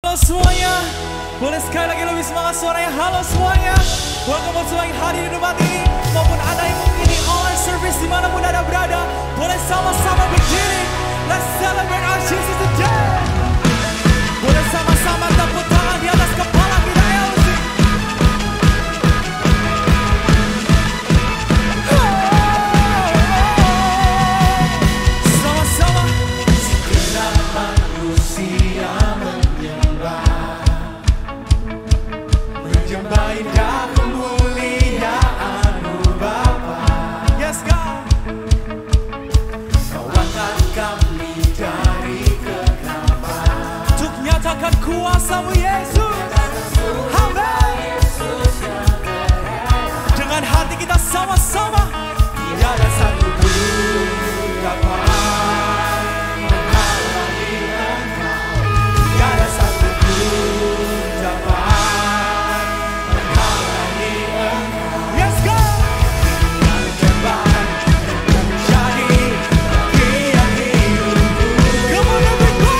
Semuanya, boleh sekali lagi lebih semangat suaranya. Halo semuanya, welcome buat semua yang hadir di tempat ini maupun Anda yang mengikuti online service dimanapun Anda berada. Boleh sama-sama berdiri. Let's celebrate our Jesus today. Boleh sama-sama tepuk tangan di atas kepala kita ya. Sama-sama. Segenap manusia menyembah indah kemuliaan-Mu Bapa. Yes God. Kau angkat kami dari kegelapan Untuk nyatakan kuasa-Mu Yesus. Amin. Dengan hati kita sama-sama. Tiada satu pun dapat menghalangi Engkau. Tiada satu pun dapat menghalangi Engkau. Yes God. Menyembah menjadi bagian hidupku. Come on everybody.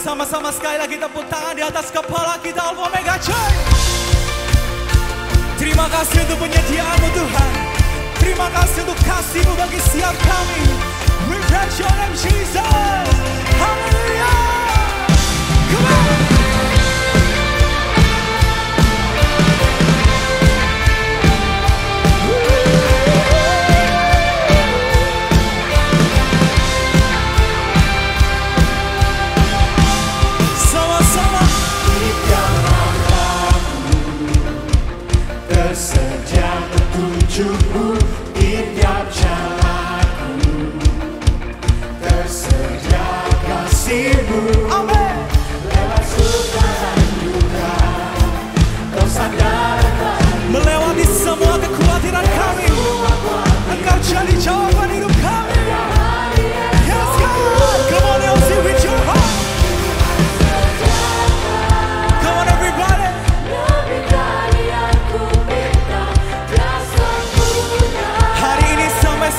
Sama-sama sekali lagi tepuk tangan di atas kepala kita Alpha Omega Church. Terima kasih untuk penyediaan-Mu Tuhan. Terima kasih untuk kasih-Mu bagi setiap kami. We praise your name Jesus. Hallelujah. Come on. Sama-sama. Tersedia petunjuk-Mu di tiap jalanku, tersedia kasih-Mu Amin. lewat suka dan duka. Kau sadarkan Melewati semua kekhawatiran kami, Engkau jadi jawaban hidup kami. Yes God. Come on, let's sing with your heart. Come on everybody. Hari ini sampai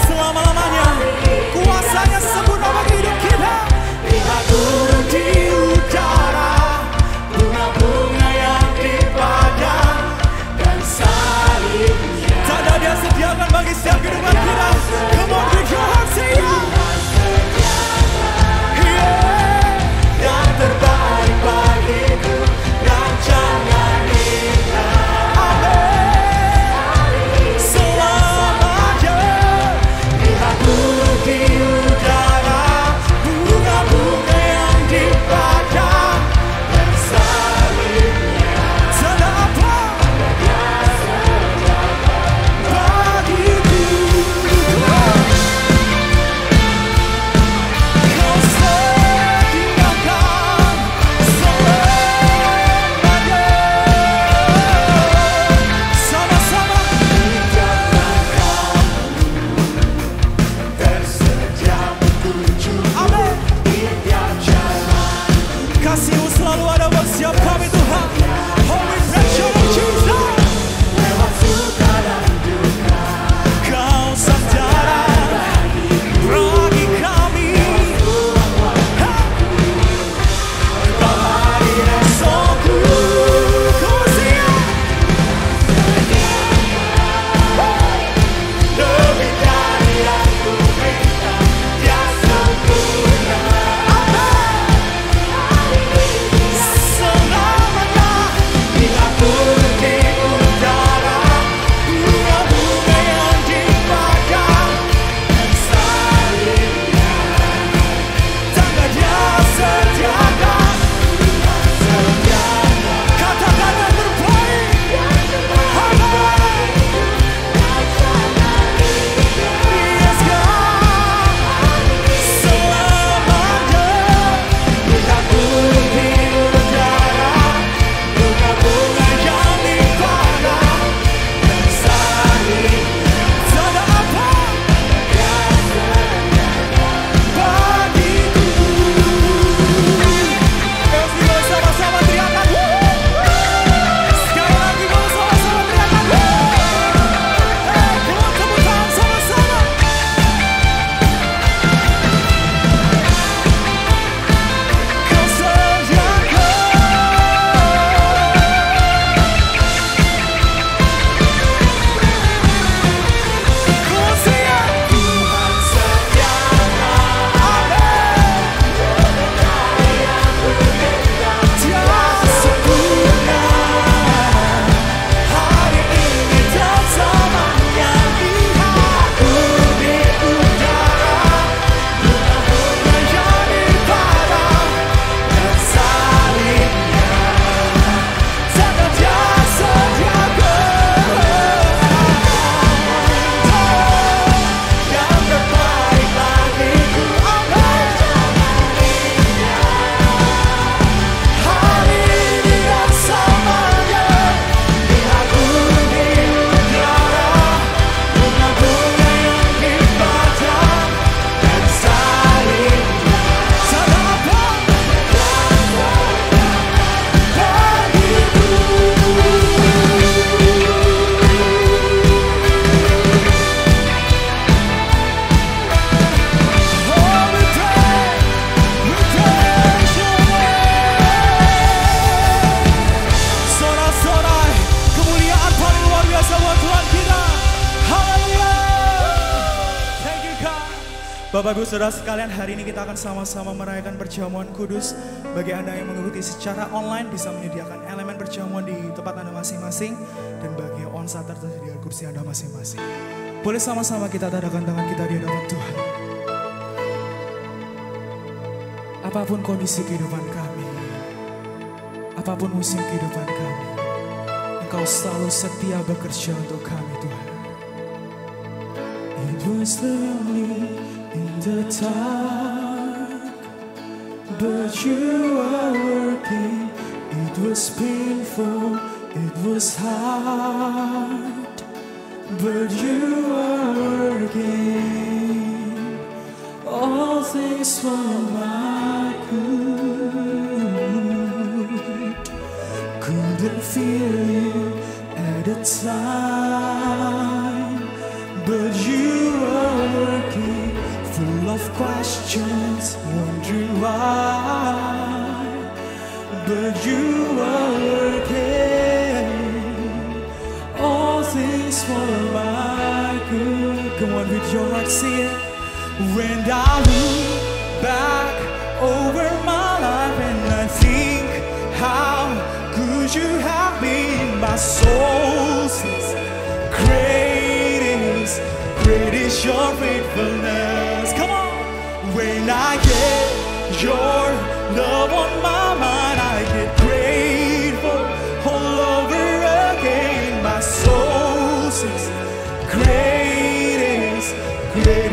Bapak Ibu Saudara sekalian, hari ini kita akan sama-sama merayakan perjamuan kudus. Bagi Anda yang mengikuti secara online bisa menyediakan elemen perjamuan di tempat Anda masing-masing, dan bagi yang onsite tersedia kursi Anda masing-masing. Boleh sama-sama kita tadahkan tangan kita di hadapan Tuhan. Apapun kondisi kehidupan kami, apapun musim kehidupan kami, Engkau selalu setia bekerja untuk kami, Tuhan. It was lonely in the dark, but you are working. It was painful, it was hard, but you are working. All things for my good. Couldn't feel you at the time, but you are working. Full of questions, wondering why, but you are working. All things for my good. Come on, with your heart, say it. When I look back over my life and I think how good you have been, my soul says, great is your faithfulness. Come on. When I get your love on my mind, I get grateful all over again. My soul says, great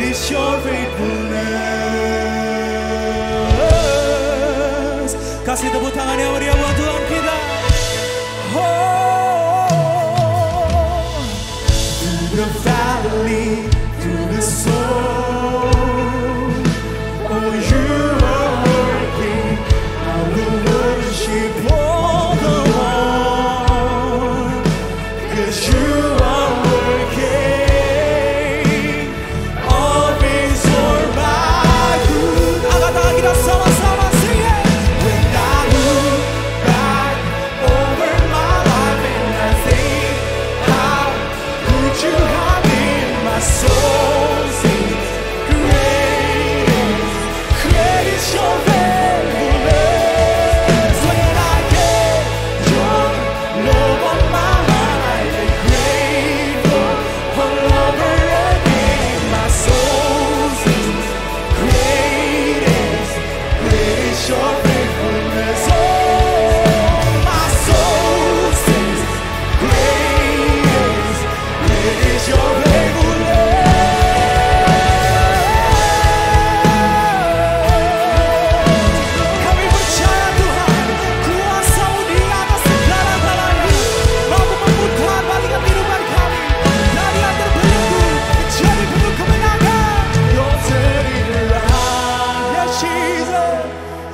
is your faithfulness. Kasih tepuk tangan yang meriah buat Tuhan kita. Oh, through the valley, through the storm, oh, you are working. I will worship all the more, 'cause you are working. All things for my good. Angkat tangan kita sama-sama, sing it. When I look back over my life and I think how good you have been, my soul sings, great is your faithfulness. When I get your love on my mind, I get grateful all over again. My soul sings, great is your faithfulness. Oh, my soul sings, great is your faithfulness. Kami percaya Tuhan, kuasa-Mu di atas segala-galanya, mampu memutar balikan kehidupan kami dari yang terbelenggu menjadi penuh kemenangan. You're turning around, yes Jesus,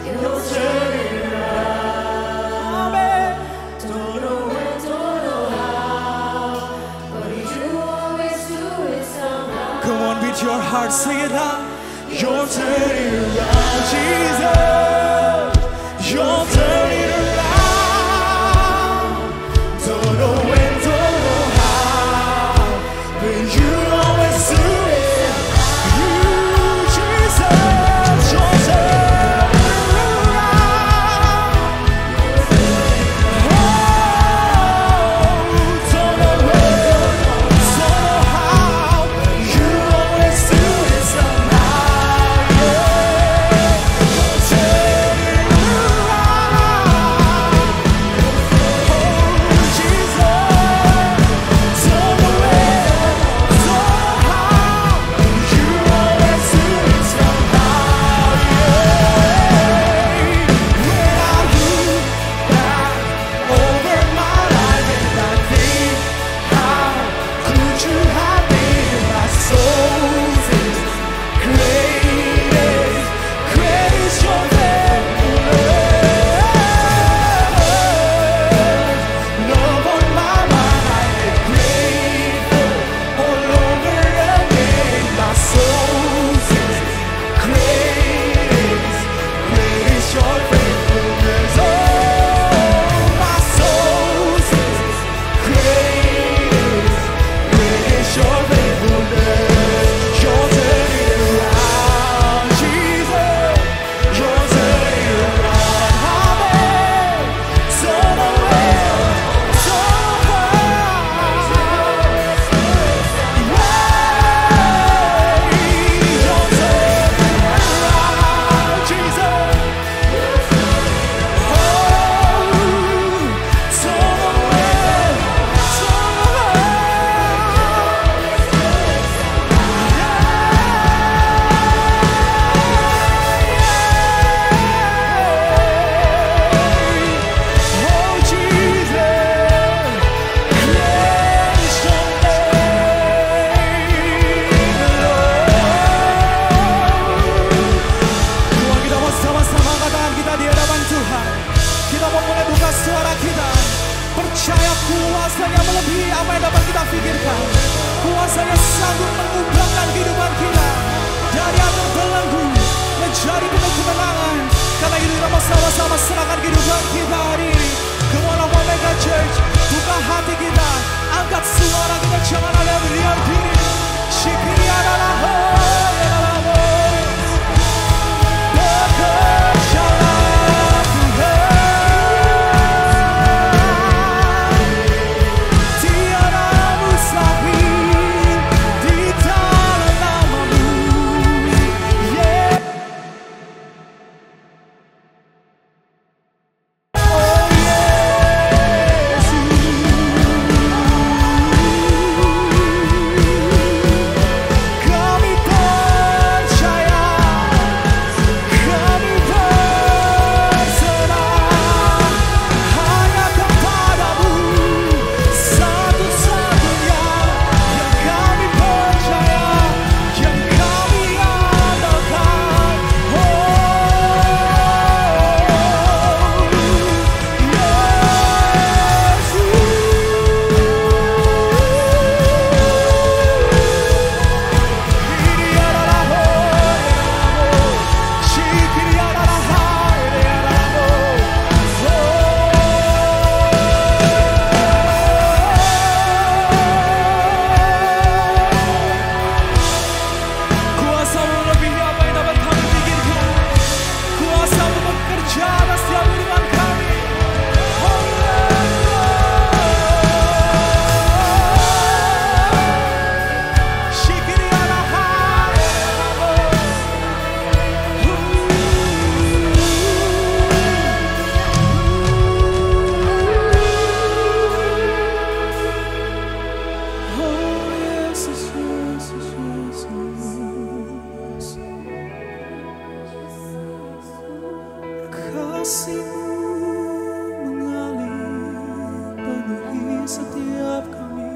you're turning around. Amen. Don't know when, don't know how, but you always do it somehow. Come on, with your heart, sing it out. You're turning around, Jesus. You're turning around. Don't know when, don't know how, but you always do it. You, Jesus, you're turning around. Oh, don't know when, don't know how, but you always do it somehow. You're turning around. Oh, Jesus, don't know when, don't sanggup mengubahkan kehidupan kita dari yang terbelenggu menjadi penuh kemenangan. Karena itu kita mau sama-sama serahkan kehidupan kita hari ini. Come on, Omega Church, buka hati kita, angkat suara kita, jangan ada yang berdiam diri. Shikiri adalah bekerjalah Tuhan, tiada mustahil di dalam nama-Mu. Yeah. Oh Yesus, kami percaya, kami berserah hanya kepada-Mu, satu-satunya yang kami percaya, yang kami andalkan. Kuasa-Mu melebihi apa yang dapat kami pikirkan. Kuasa-Mu bekerja atas setiap kehidupan kami. Kasih-Mu mengalir penuhi setiap kami,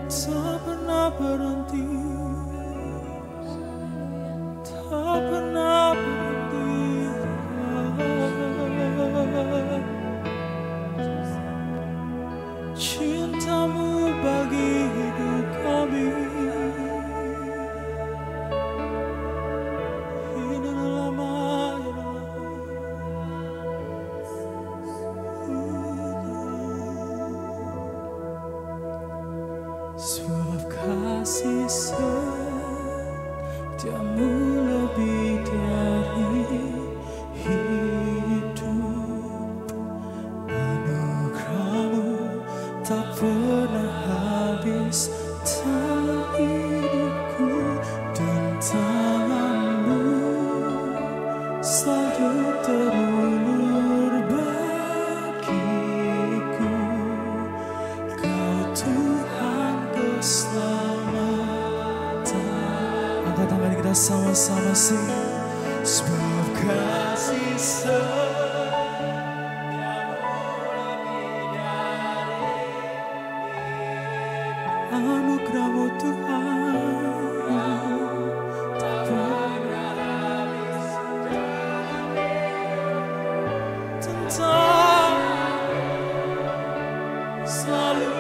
tak pernah berhenti, tak pernah berhenti. Cinta-Mu bagi hidup kami. Sebab kasih setiamu lebih dari hidup, anugerah-Mu tak pernah habis dalam hidupku, dan tangan-Mu selalu terulur bagiku. Kau Tuhan keselamatan. Angkat tangan kita sama-sama sing. Sebab kasih anugerah-Mu Tuhan tak pernah habis, tentang selalu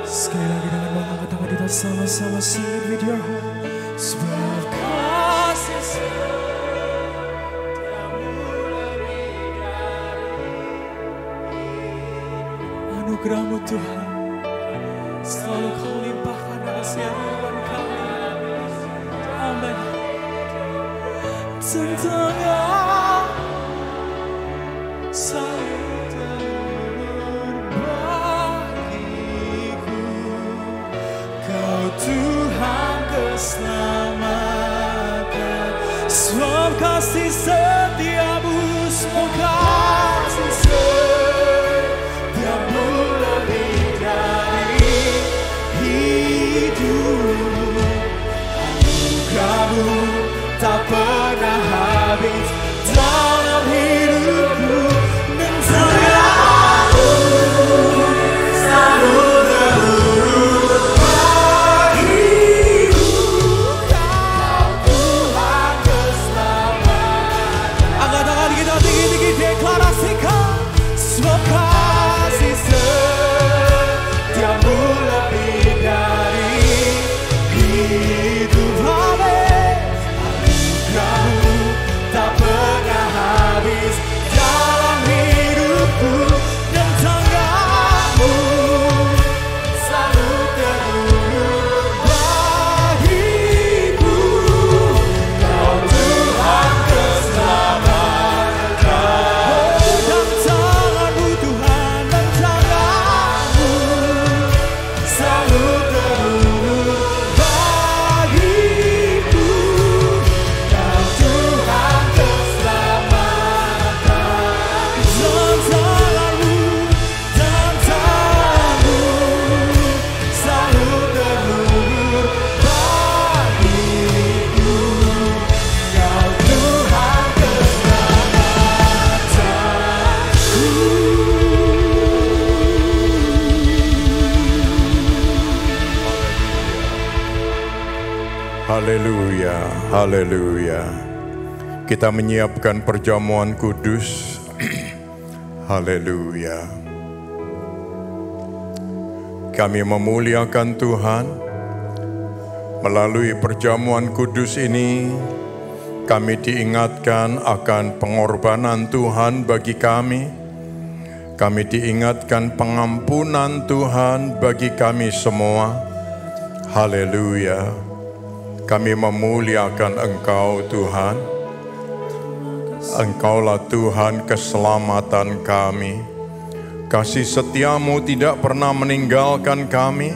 sekali lagi dengan mengangkat tangan kita sama-sama sing it with your heart. Sebab kasih anugerah-Mu Tuhan selalu Kau limpahkan atas kehidupan kami. Amin. Tentangnya selalu terulur bagiku. Kau Tuhan keselamatan. Sebab kasih setiamu, sebab kasih setiamu lebih dari hidup. Anugerah-Mu tak pernah habis dalam hidupku, dan tangan-Mu selalu terulur bagiku. Kau Haleluya, haleluya. Kita menyiapkan perjamuan kudus. Haleluya. Kami memuliakan Tuhan. Melalui perjamuan kudus ini, kami diingatkan akan pengorbanan Tuhan bagi kami. Kami diingatkan pengampunan Tuhan bagi kami semua. Haleluya. Kami memuliakan Engkau Tuhan. Engkaulah Tuhan keselamatan kami. Kasih setiamu tidak pernah meninggalkan kami.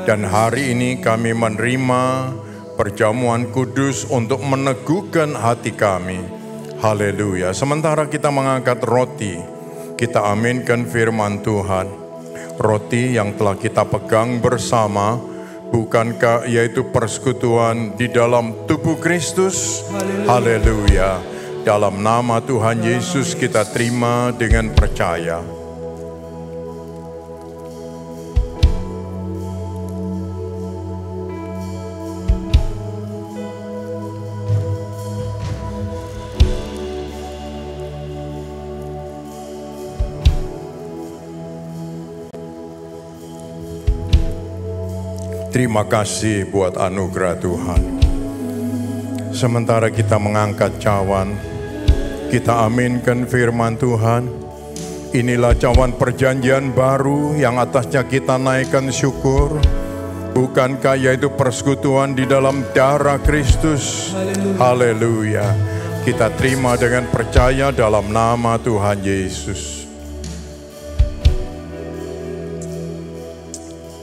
Dan hari ini kami menerima perjamuan kudus untuk meneguhkan hati kami. Haleluya. Sementara kita mengangkat roti, kita aminkan firman Tuhan. Roti yang telah kita pegang bersama, bukankah yaitu persekutuan di dalam tubuh Kristus? Haleluya. Dalam nama Tuhan Yesus kita terima dengan percaya. Terima kasih buat anugerah Tuhan. Sementara kita mengangkat cawan, kita aminkan firman Tuhan. Inilah cawan perjanjian baru yang atasnya kita naikkan syukur. Bukankah yaitu persekutuan di dalam darah Kristus? Haleluya. Kita terima dengan percaya dalam nama Tuhan Yesus.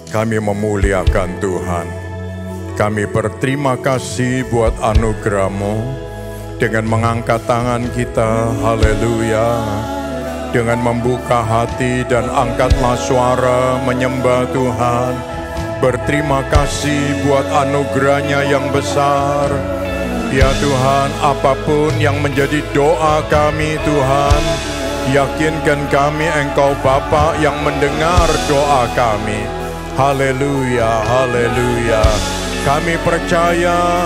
Kami memuliakan Tuhan. Kami berterima kasih buat anugerah-Mu. Dengan mengangkat tangan kita, haleluya. Dengan membuka hati dan angkatlah suara menyembah Tuhan. Berterima kasih buat anugerah-Nya yang besar. Ya Tuhan, apapun yang menjadi doa kami Tuhan, yakinkan kami Engkau Bapa yang mendengar doa kami. Haleluya, haleluya. Kami percaya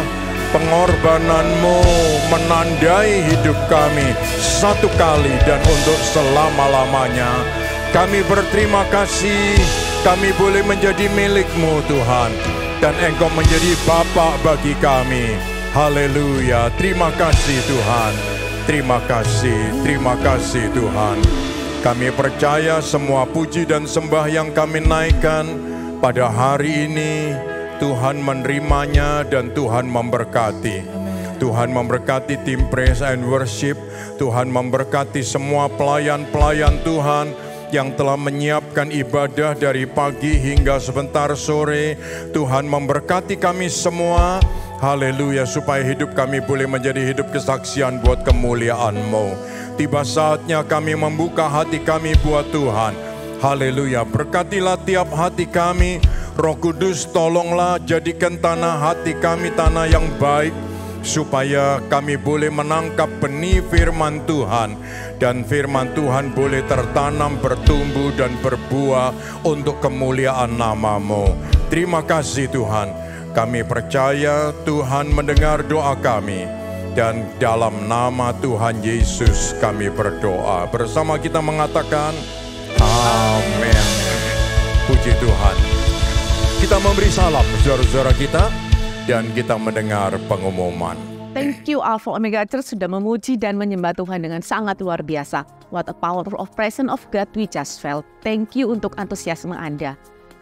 pengorbanan-Mu menandai hidup kami satu kali dan untuk selama-lamanya. Kami berterima kasih, kami boleh menjadi milik-Mu Tuhan, dan Engkau menjadi Bapa bagi kami. Haleluya, terima kasih Tuhan. Terima kasih Tuhan. Kami percaya semua puji dan sembah yang kami naikkan pada hari ini, Tuhan menerimanya dan Tuhan memberkati. Tuhan memberkati tim praise and worship. Tuhan memberkati semua pelayan-pelayan Tuhan yang telah menyiapkan ibadah dari pagi hingga sebentar sore. Tuhan memberkati kami semua. Haleluya, supaya hidup kami boleh menjadi hidup kesaksian buat kemuliaan-Mu. Tiba saatnya kami membuka hati kami buat Tuhan. Haleluya, berkatilah tiap hati kami. Roh Kudus, tolonglah jadikan tanah hati kami tanah yang baik, supaya kami boleh menangkap benih firman Tuhan, dan firman Tuhan boleh tertanam, bertumbuh dan berbuah untuk kemuliaan nama-Mu. Terima kasih Tuhan. Kami percaya Tuhan mendengar doa kami, dan dalam nama Tuhan Yesus kami berdoa. Bersama kita mengatakan amin. Puji Tuhan. Kita memberi salam saudara-saudara kita, dan kita mendengar pengumuman. Thank you Alpha Omega Church sudah memuji dan menyembah Tuhan dengan sangat luar biasa. What a power of presence of God we just felt. Thank you untuk antusiasme Anda.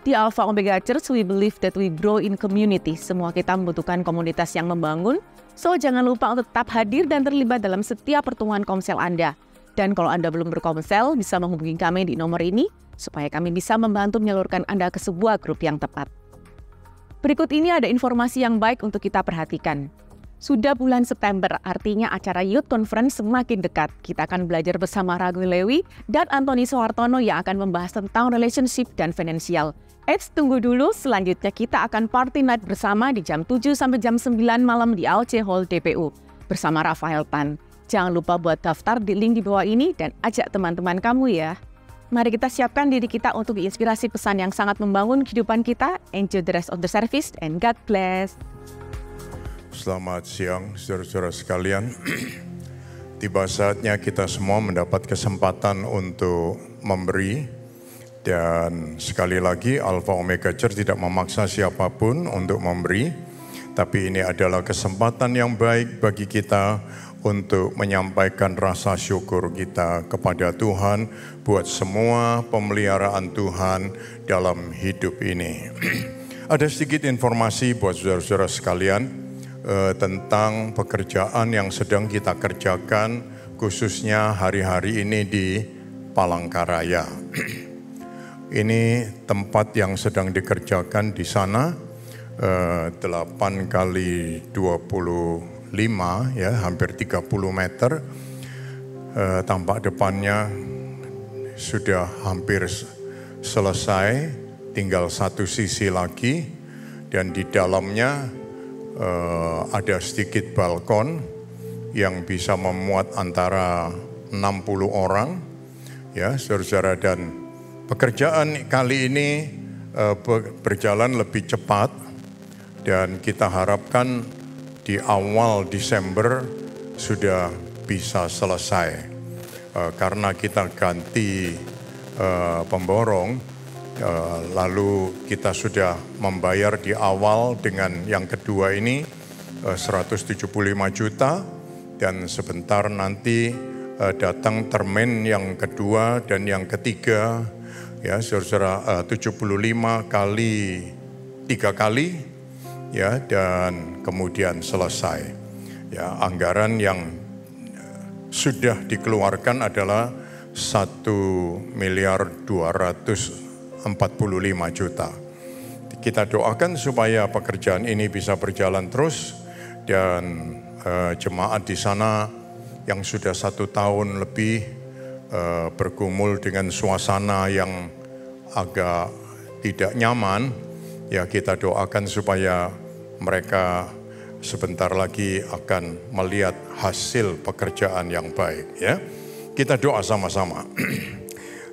Di Alpha Omega Church we believe that we grow in community. Semua kita membutuhkan komunitas yang membangun. So jangan lupa untuk tetap hadir dan terlibat dalam setiap pertemuan komsel Anda. Dan kalau Anda belum berkomsel, bisa menghubungi kami di nomor ini, supaya kami bisa membantu menyalurkan Anda ke sebuah grup yang tepat. Berikut ini ada informasi yang baik untuk kita perhatikan. Sudah bulan September, artinya acara Youth Conference semakin dekat. Kita akan belajar bersama Ragil Lewi dan Antoni Soehartono yang akan membahas tentang relationship dan finansial. Tunggu dulu, selanjutnya kita akan party night bersama di jam 7 sampai jam 9 malam di AOC Hall DPU bersama Rafael Tan. Jangan lupa buat daftar di link di bawah ini dan ajak teman-teman kamu ya. Mari kita siapkan diri kita untuk inspirasi pesan yang sangat membangun kehidupan kita. Enjoy the rest of the service and God bless. Selamat siang saudara-saudara sekalian. Tiba saatnya kita semua mendapat kesempatan untuk memberi. Dan sekali lagi Alpha Omega Church tidak memaksa siapapun untuk memberi. Tapi ini adalah kesempatan yang baik bagi kita untuk menyampaikan rasa syukur kita kepada Tuhan buat semua pemeliharaan Tuhan dalam hidup ini. Ada sedikit informasi buat saudara-saudara sekalian tentang pekerjaan yang sedang kita kerjakan khususnya hari-hari ini di Palangkaraya. Ini tempat yang sedang dikerjakan di sana 8 kali 25 ya, hampir 30 meter. Tampak depannya sudah hampir selesai, tinggal satu sisi lagi dan di dalamnya ada sedikit balkon yang bisa memuat antara 60 orang ya, saudara-saudara, dan pekerjaan kali ini berjalan lebih cepat dan kita harapkan di awal Desember sudah bisa selesai karena kita ganti pemborong, lalu kita sudah membayar di awal dengan yang kedua ini 175 juta dan sebentar nanti datang termen yang kedua dan yang ketiga ya, saudara, 75 kali 3 kali ya, dan kemudian selesai. Ya, anggaran yang sudah dikeluarkan adalah 1.245 juta. Kita doakan supaya pekerjaan ini bisa berjalan terus dan jemaat di sana yang sudah 1 tahun lebih bergumul dengan suasana yang agak tidak nyaman. Ya, kita doakan supaya mereka sebentar lagi akan melihat hasil pekerjaan yang baik ya. Kita doa sama-sama.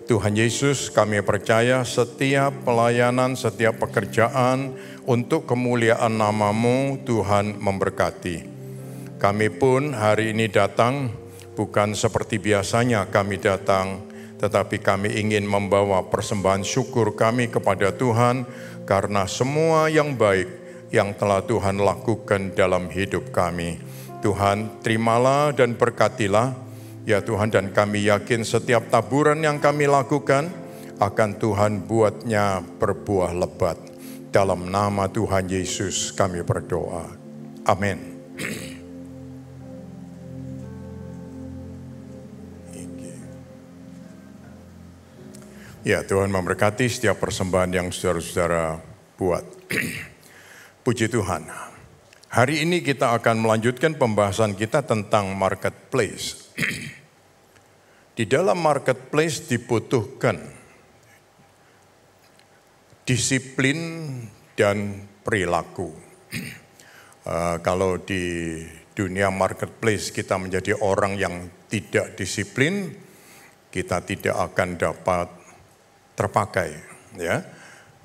Tuhan Yesus, kami percaya setiap pelayanan, setiap pekerjaan untuk kemuliaan nama-Mu, Tuhan memberkati. Kami pun hari ini datang bukan seperti biasanya kami datang, tetapi kami ingin membawa persembahan syukur kami kepada Tuhan karena semua yang baik yang telah Tuhan lakukan dalam hidup kami. Tuhan, terimalah dan berkatilah ya Tuhan, dan kami yakin setiap taburan yang kami lakukan akan Tuhan buatnya berbuah lebat. Dalam nama Tuhan Yesus kami berdoa. Amin. Ya, Tuhan memberkati setiap persembahan yang saudara-saudara buat. Puji Tuhan. Hari ini kita akan melanjutkan pembahasan kita tentang marketplace. Di dalam marketplace dibutuhkan disiplin dan perilaku. Kalau di dunia marketplace kita menjadi orang yang tidak disiplin, kita tidak akan dapat terpakai, ya.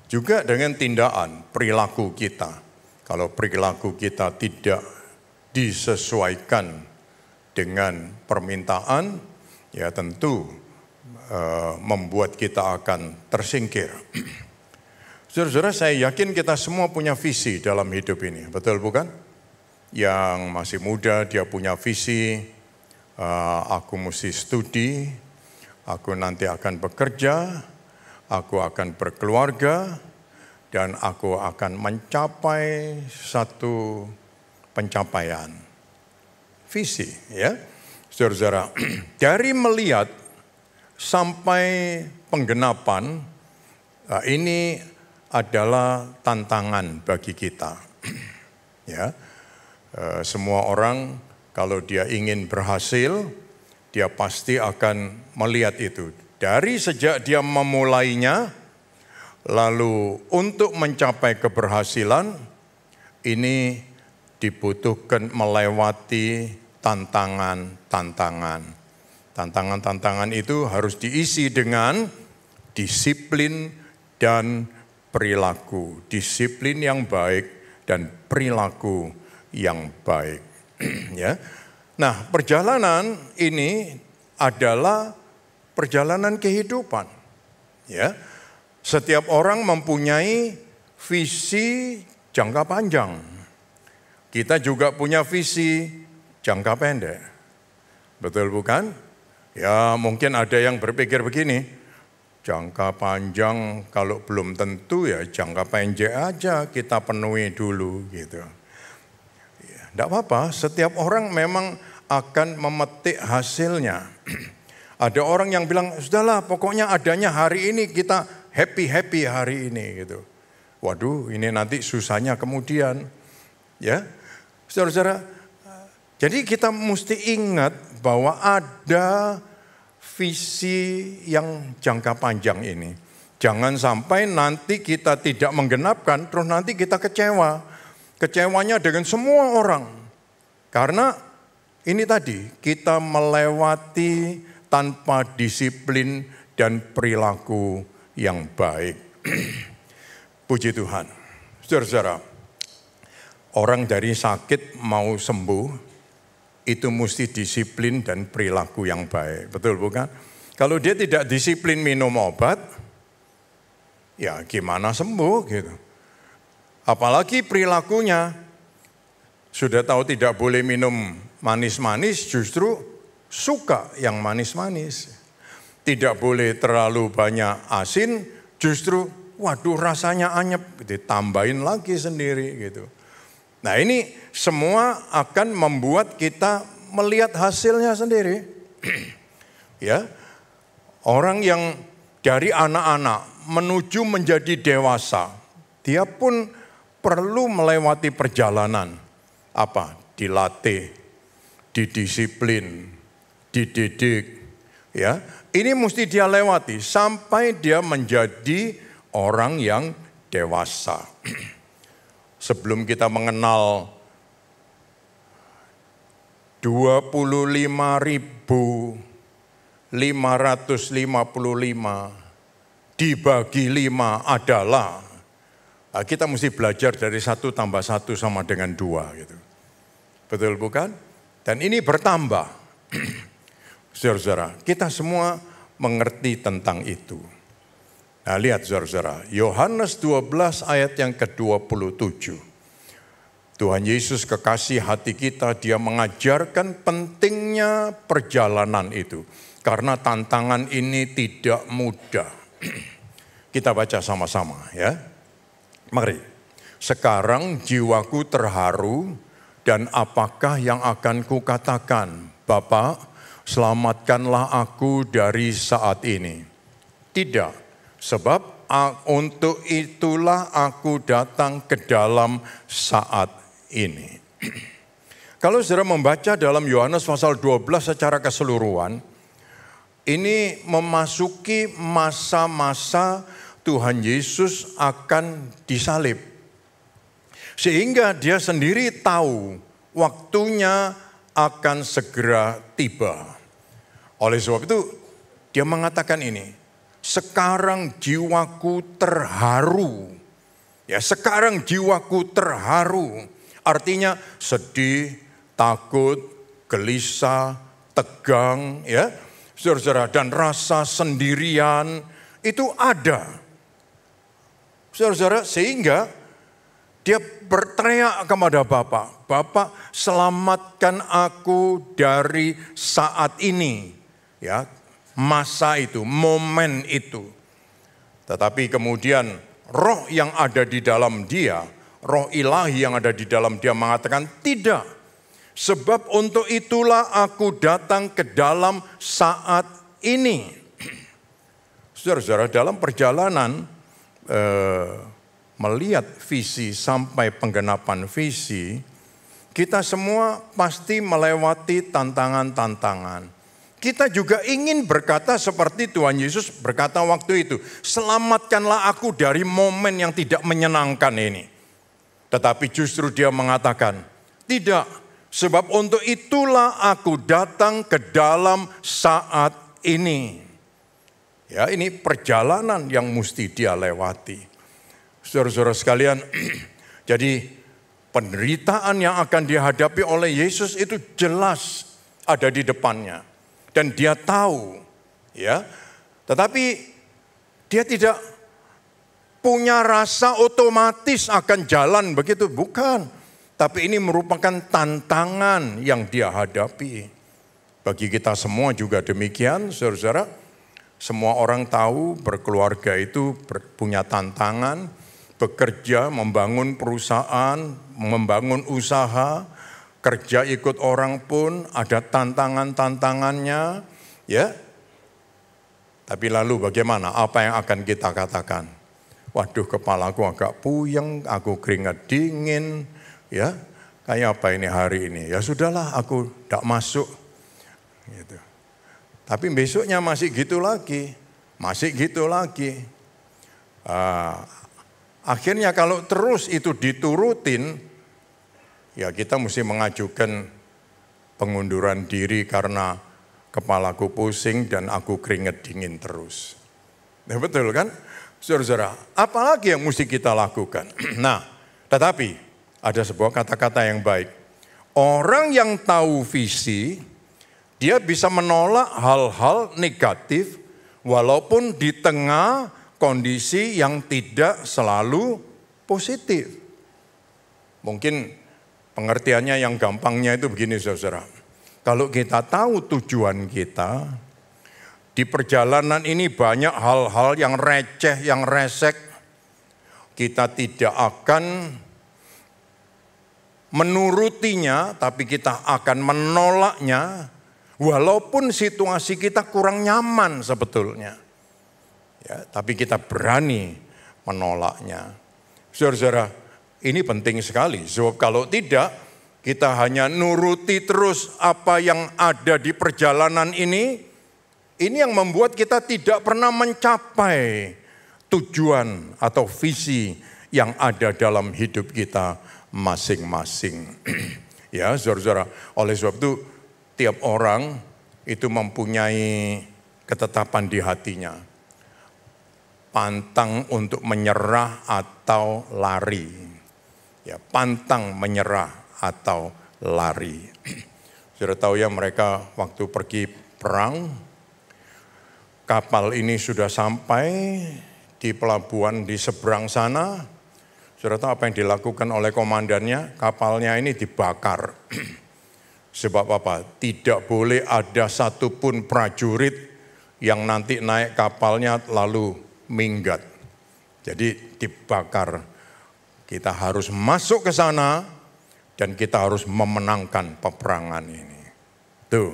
Juga dengan tindakan, perilaku kita. Kalau perilaku kita tidak disesuaikan dengan permintaan, ya tentu membuat kita akan tersingkir. Saudara-saudara, saya yakin kita semua punya visi dalam hidup ini, betul bukan? Yang masih muda dia punya visi, aku mesti studi, aku nanti akan bekerja, aku akan berkeluarga, dan aku akan mencapai satu pencapaian. Visi, ya. Saudara-saudara, dari melihat sampai penggenapan, ini adalah tantangan bagi kita. Ya, semua orang kalau dia ingin berhasil, dia pasti akan melihat itu. Dari sejak dia memulainya, lalu untuk mencapai keberhasilan, ini dibutuhkan melewati tantangan-tantangan. Tantangan-tantangan itu harus diisi dengan disiplin dan perilaku. Disiplin yang baik dan perilaku yang baik. Ya. Nah, perjalanan ini adalah perjalanan kehidupan. Ya. Setiap orang mempunyai visi jangka panjang. Kita juga punya visi jangka pendek. Betul bukan? Ya, mungkin ada yang berpikir begini, jangka panjang kalau belum tentu ya jangka pendek aja kita penuhi dulu gitu. Ya, enggak apa-apa, setiap orang memang akan memetik hasilnya. Ada orang yang bilang, sudahlah pokoknya adanya hari ini kita happy hari ini gitu. Waduh, ini nanti susahnya kemudian. Ya, saudara-saudara, jadi kita mesti ingat bahwa ada visi yang jangka panjang ini. Jangan sampai nanti kita tidak menggenapkan, terus nanti kita kecewa. Kecewanya dengan semua orang. Karena ini tadi, kita melewati tanpa disiplin dan perilaku yang baik. Puji Tuhan. Saudara-saudara, orang dari sakit mau sembuh, itu mesti disiplin dan perilaku yang baik. Betul bukan? Kalau dia tidak disiplin minum obat, ya gimana sembuh gitu. Apalagi perilakunya, sudah tahu tidak boleh minum manis-manis, justru suka yang manis-manis. Tidak boleh terlalu banyak asin, justru waduh rasanya anyep, ditambahin lagi sendiri gitu. Nah ini semua akan membuat kita melihat hasilnya sendiri. Ya, orang yang dari anak-anak menuju menjadi dewasa, dia pun perlu melewati perjalanan. Apa? Dilatih, didisiplin, dididik. Ya, ini mesti dia lewati sampai dia menjadi orang yang dewasa. Sebelum kita mengenal 25.555 dibagi 5 adalah, kita mesti belajar dari 1 tambah 1 sama dengan 2 gitu. Betul bukan? Dan ini bertambah. Saudara-saudara, kita semua mengerti tentang itu. Nah lihat saudara-saudara, Yohanes 12 ayat yang ke-27. Tuhan Yesus kekasih hati kita, dia mengajarkan pentingnya perjalanan itu. Karena tantangan ini tidak mudah. Kita baca sama-sama ya. Mari, sekarang jiwaku terharu dan apakah yang akan kukatakan? Bapa, selamatkanlah aku dari saat ini. Tidak. Sebab untuk itulah aku datang ke dalam saat ini. Kalau saudara membaca dalam Yohanes pasal 12 secara keseluruhan, ini memasuki masa-masa Tuhan Yesus akan disalib. Sehingga dia sendiri tahu waktunya akan segera tiba. Oleh sebab itu dia mengatakan ini, sekarang jiwaku terharu. Ya, sekarang jiwaku terharu. Artinya sedih, takut, gelisah, tegang, ya. Saudara-saudara, dan rasa sendirian itu ada. Saudara-saudara, sehingga dia berteriak kepada Bapa, Bapa, selamatkan aku dari saat ini. Ya, masa itu, momen itu. Tetapi kemudian roh yang ada di dalam dia, roh ilahi yang ada di dalam dia mengatakan tidak. Sebab untuk itulah aku datang ke dalam saat ini. Saudara-saudara, dalam perjalanan melihat visi sampai penggenapan visi, kita semua pasti melewati tantangan-tantangan. Kita juga ingin berkata seperti Tuhan Yesus berkata waktu itu, selamatkanlah aku dari momen yang tidak menyenangkan ini. Tetapi justru dia mengatakan, tidak, sebab untuk itulah aku datang ke dalam saat ini. Ya, ini perjalanan yang mesti dia lewati. Saudara-saudara sekalian, jadi Penderitaan yang akan dihadapi oleh Yesus itu jelas ada di depannya. Dan dia tahu, ya. Tetapi dia tidak punya rasa otomatis akan jalan begitu, bukan. Tapi ini merupakan tantangan yang dia hadapi. Bagi kita semua juga demikian, saudara-saudara. Semua orang tahu berkeluarga itu punya tantangan, bekerja, membangun perusahaan, membangun usaha, kerja ikut orang pun ada tantangan-tantangannya, ya. Tapi lalu bagaimana? Apa yang akan kita katakan? Waduh, kepalaku agak puyeng, aku keringat dingin, ya. Kayak apa ini hari ini? Ya sudahlah, aku tidak masuk. Gitu. Tapi besoknya masih gitu lagi, masih gitu lagi. Akhirnya kalau terus itu diturutin, ya kita mesti mengajukan pengunduran diri karena kepalaku pusing dan aku keringat dingin terus. Ya, betul kan? Saudara-saudara, apalagi yang mesti kita lakukan? Nah, tetapi ada sebuah kata-kata yang baik. Orang yang tahu visi, dia bisa menolak hal-hal negatif walaupun di tengah kondisi yang tidak selalu positif. Mungkin pengertiannya yang gampangnya itu begini, saudara. Kalau kita tahu tujuan kita, di perjalanan ini banyak hal-hal yang receh, yang resek. Kita tidak akan menurutinya, tapi kita akan menolaknya, walaupun situasi kita kurang nyaman sebetulnya. Ya, tapi kita berani menolaknya. Saudara-saudara, ini penting sekali. Sebab kalau tidak, kita hanya nuruti terus apa yang ada di perjalanan ini yang membuat kita tidak pernah mencapai tujuan atau visi yang ada dalam hidup kita masing-masing. Ya, saudara-saudara, oleh sebab itu tiap orang itu mempunyai ketetapan di hatinya. Pantang untuk menyerah atau lari. Ya, pantang menyerah atau lari. Sudah tahu ya, mereka waktu pergi perang, kapal ini sudah sampai di pelabuhan di seberang sana. Sudah tahu apa yang dilakukan oleh komandannya? Kapalnya ini dibakar. Sebab apa? Tidak boleh ada satupun prajurit yang nanti naik kapalnya lalu minggat. Jadi dibakar. Kita harus masuk ke sana dan kita harus memenangkan peperangan ini. Tuh.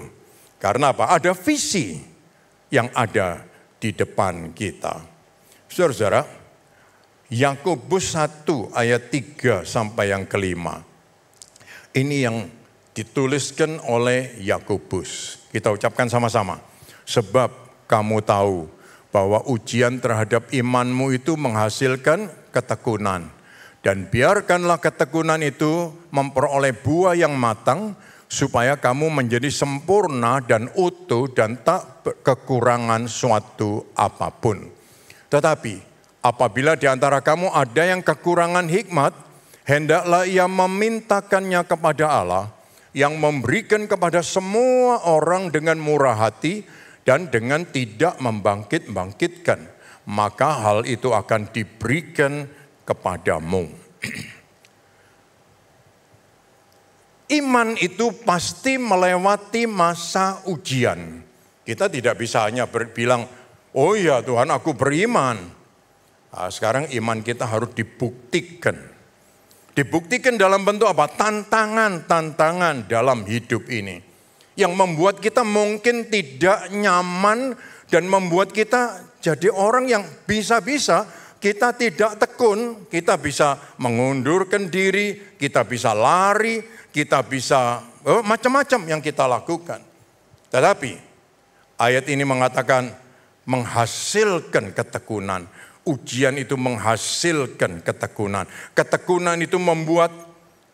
Karena apa? Ada visi yang ada di depan kita. Saudara-saudara, Yakobus 1 ayat 3 sampai yang kelima. Ini yang dituliskan oleh Yakobus. Kita ucapkan sama-sama. Sebab kamu tahu bahwa ujian terhadap imanmu itu menghasilkan ketekunan. Dan biarkanlah ketekunan itu memperoleh buah yang matang, supaya kamu menjadi sempurna dan utuh dan tak kekurangan suatu apapun. Tetapi apabila di antara kamu ada yang kekurangan hikmat, hendaklah ia memintakannya kepada Allah, yang memberikan kepada semua orang dengan murah hati, dan dengan tidak membangkit-bangkitkan, maka hal itu akan diberikan kepadamu. Iman itu pasti melewati masa ujian. Kita tidak bisa hanya bilang, oh ya Tuhan aku beriman. Nah, sekarang iman kita harus dibuktikan. Dibuktikan dalam bentuk apa? Tantangan-tantangan dalam hidup ini. Yang membuat kita mungkin tidak nyaman dan membuat kita jadi orang yang bisa-bisa kita tidak tekun, kita bisa mengundurkan diri, kita bisa lari, kita bisa macam-macam yang kita lakukan. Tetapi ayat ini mengatakan menghasilkan ketekunan. Ujian itu menghasilkan ketekunan. Ketekunan itu membuat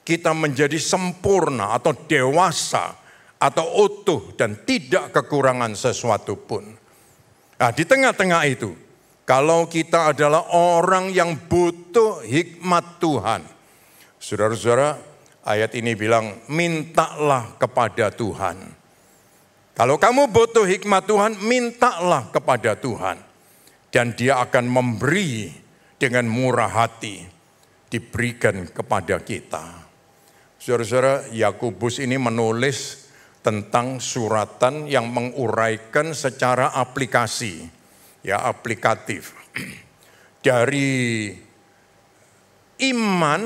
kita menjadi sempurna atau dewasa atau utuh dan tidak kekurangan sesuatu pun. Nah, di tengah-tengah itu, kalau kita adalah orang yang butuh hikmat Tuhan, Saudara-saudara, ayat ini bilang, mintalah kepada Tuhan. Kalau kamu butuh hikmat Tuhan, mintalah kepada Tuhan. Dan Dia akan memberi dengan murah hati, diberikan kepada kita. Saudara-saudara, Yakobus ini menulis tentang suratan yang menguraikan secara aplikasi, ya aplikatif. Dari iman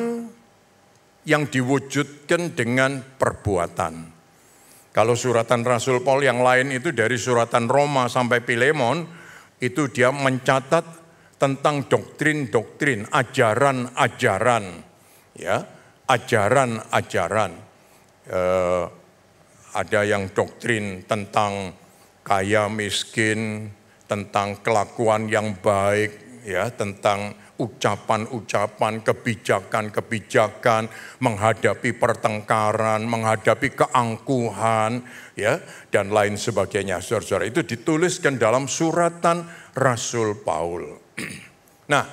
yang diwujudkan dengan perbuatan. Kalau suratan Rasul Paul yang lain itu dari suratan Roma sampai Filemon, itu dia mencatat tentang doktrin-doktrin, ajaran-ajaran, ya, ajaran-ajaran. Ada yang doktrin tentang kaya miskin, tentang kelakuan yang baik, ya, tentang ucapan-ucapan, kebijakan-kebijakan, menghadapi pertengkaran, menghadapi keangkuhan, ya, dan lain sebagainya. Saudara-saudara, itu dituliskan dalam suratan Rasul Paul. Nah,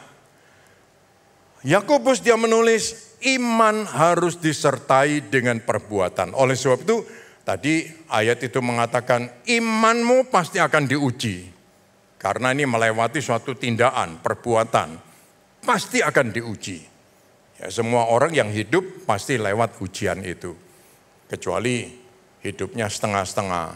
Yakobus dia menulis iman harus disertai dengan perbuatan. Oleh sebab itu, tadi ayat itu mengatakan imanmu pasti akan diuji. Karena ini melewati suatu tindakan, perbuatan. Pasti akan diuji. Ya, semua orang yang hidup pasti lewat ujian itu. Kecuali hidupnya setengah-setengah.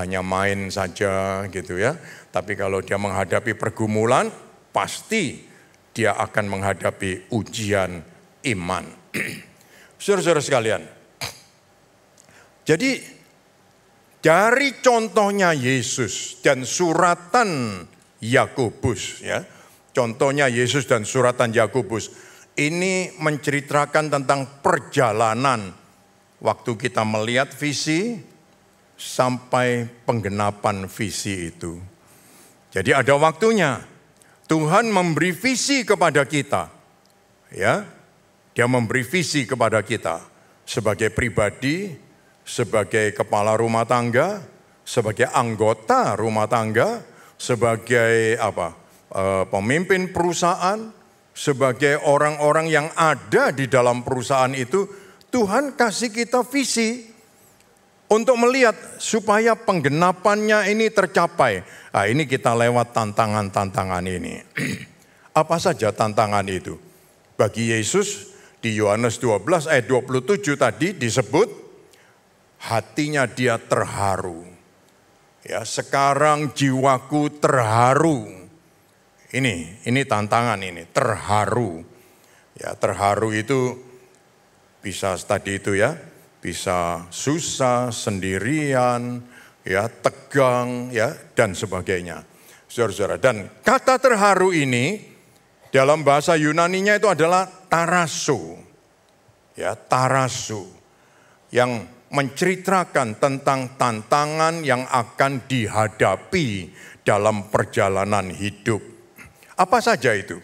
Hanya main saja gitu ya. Tapi kalau dia menghadapi pergumulan, pasti dia akan menghadapi ujian iman. Saudara-saudara sekalian. Jadi dari contohnya Yesus dan suratan Yakobus, ya. Contohnya Yesus dan suratan Yakobus ini menceritakan tentang perjalanan waktu kita melihat visi sampai penggenapan visi itu. Jadi ada waktunya Tuhan memberi visi kepada kita, ya, Dia memberi visi kepada kita sebagai pribadi, sebagai kepala rumah tangga, sebagai anggota rumah tangga, sebagai pemimpin perusahaan, sebagai orang-orang yang ada di dalam perusahaan itu, Tuhan kasih kita visi untuk melihat supaya penggenapannya ini tercapai. Nah, ini kita lewat tantangan-tantangan ini. Apa saja tantangan itu? Bagi Yesus di Yohanes 12 ayat 27 tadi disebut hatinya dia terharu. Ya, sekarang jiwaku terharu. Ini tantangan ini, terharu. Ya, terharu itu bisa tadi itu ya, bisa susah, sendirian, ya, tegang, ya, dan sebagainya. Saudara-saudara, dan kata terharu ini dalam bahasa Yunaninya itu adalah tarasu. Ya, tarasu. Yang menceritakan tentang tantangan yang akan dihadapi dalam perjalanan hidup. Apa saja itu?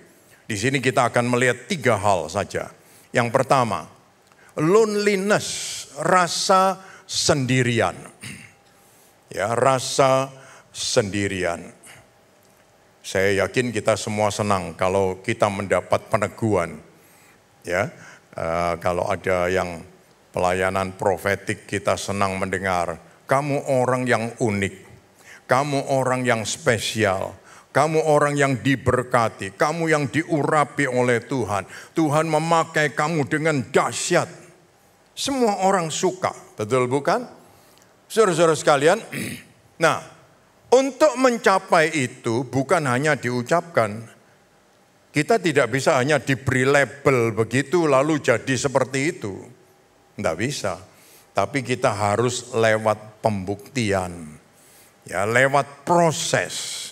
Di sini kita akan melihat 3 hal saja. Yang pertama, loneliness, rasa sendirian. Ya, rasa sendirian. Saya yakin kita semua senang kalau kita mendapat peneguhan. Ya, kalau ada yang pelayanan profetik kita senang mendengar. Kamu orang yang unik, kamu orang yang spesial. Kamu orang yang diberkati, kamu yang diurapi oleh Tuhan. Tuhan memakai kamu dengan dahsyat. Semua orang suka, betul bukan? Saudara-saudara sekalian, nah, untuk mencapai itu bukan hanya diucapkan. Kita tidak bisa hanya diberi label begitu lalu jadi seperti itu. Tidak bisa. Tapi kita harus lewat pembuktian. Ya, lewat proses.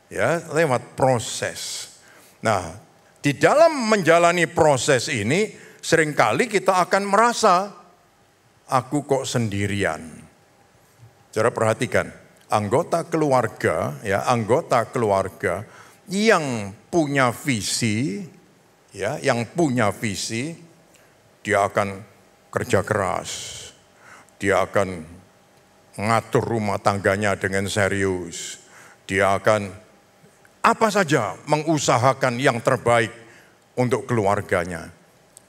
Ya, lewat proses. Nah, di dalam menjalani proses ini seringkali kita akan merasa aku kok sendirian. Saudara perhatikan, anggota keluarga yang punya visi, ya, yang punya visi, dia akan kerja keras. Dia akan mengatur rumah tangganya dengan serius. Dia akan apa saja mengusahakan yang terbaik untuk keluarganya.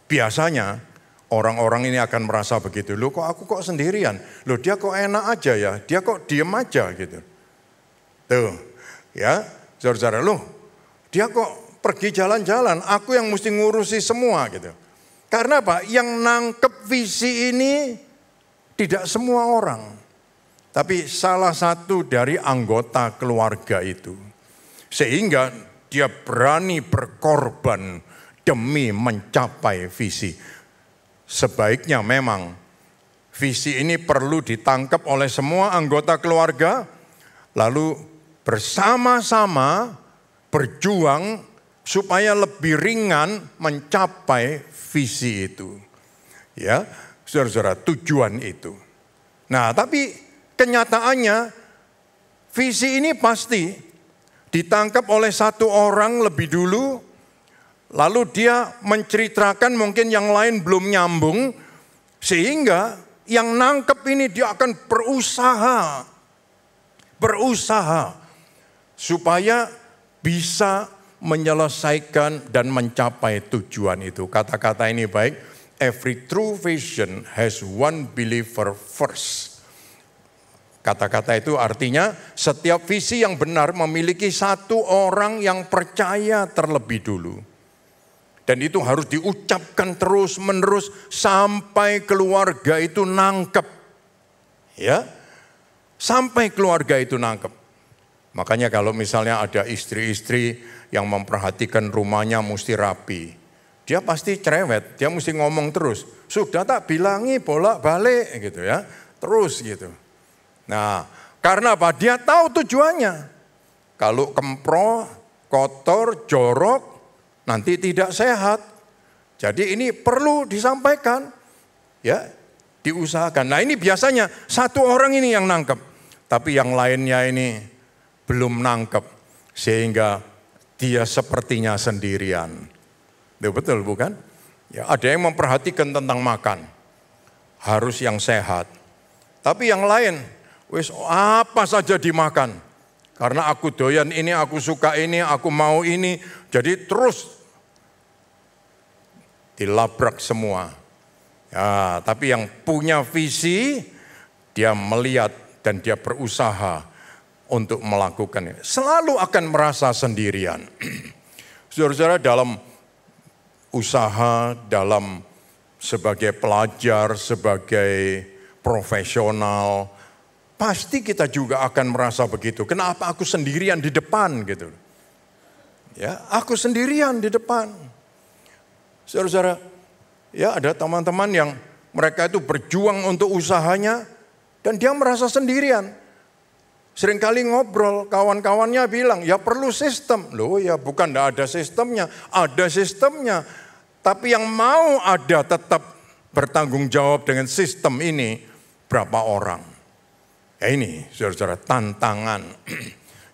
Biasanya orang-orang ini akan merasa begitu. Loh kok aku kok sendirian? Loh dia kok enak aja ya? Dia kok diem aja gitu. Tuh, ya saudara-saudara, loh dia kok pergi jalan-jalan, aku yang mesti ngurusi semua gitu. Karena apa? Yang nangkep visi ini tidak semua orang. Tapi salah satu dari anggota keluarga itu. Sehingga dia berani berkorban demi mencapai visi. Sebaiknya memang visi ini perlu ditangkap oleh semua anggota keluarga, lalu bersama-sama berjuang supaya lebih ringan mencapai visi itu. Ya, saudara-saudara, tujuan itu. Nah, tapi kenyataannya visi ini pasti ditangkap oleh satu orang lebih dulu, lalu dia menceritakan mungkin yang lain belum nyambung, sehingga yang nangkep ini dia akan berusaha supaya bisa menyelesaikan dan mencapai tujuan itu. Kata-kata ini baik, every true vision has one believer first. Kata-kata itu artinya setiap visi yang benar memiliki satu orang yang percaya terlebih dulu. Dan itu harus diucapkan terus-menerus sampai keluarga itu nangkep. Ya, sampai keluarga itu nangkep. Makanya kalau misalnya ada istri-istri yang memperhatikan rumahnya mesti rapi, dia pasti cerewet, dia mesti ngomong terus. Sudah tak bilangi bolak-balik gitu ya, terus gitu. Nah, karena apa? Dia tahu tujuannya. Kalau kemproh, kotor, jorok, nanti tidak sehat. Jadi ini perlu disampaikan, ya, diusahakan. Nah ini biasanya satu orang ini yang nangkep, tapi yang lainnya ini belum nangkep, sehingga dia sepertinya sendirian. Itu betul bukan? Ya, ada yang memperhatikan tentang makan, harus yang sehat. Tapi yang lain, wis apa saja dimakan. Karena aku doyan ini, aku suka ini, aku mau ini. Jadi terus dilabrak semua. Ya, tapi yang punya visi, dia melihat dan dia berusaha untuk melakukannya. Selalu akan merasa sendirian. Saudara-saudara, dalam usaha, dalam sebagai pelajar, sebagai profesional, pasti kita juga akan merasa begitu. Kenapa aku sendirian di depan gitu? Ya, aku sendirian di depan. Saudara-saudara, ya ada teman-teman yang mereka itu berjuang untuk usahanya dan dia merasa sendirian. Seringkali ngobrol, kawan-kawannya bilang, ya perlu sistem. Loh ya bukan tidak ada sistemnya, ada sistemnya. Tapi yang mau ada tetap bertanggung jawab dengan sistem ini, berapa orang? Ya ini saudara-saudara tantangan.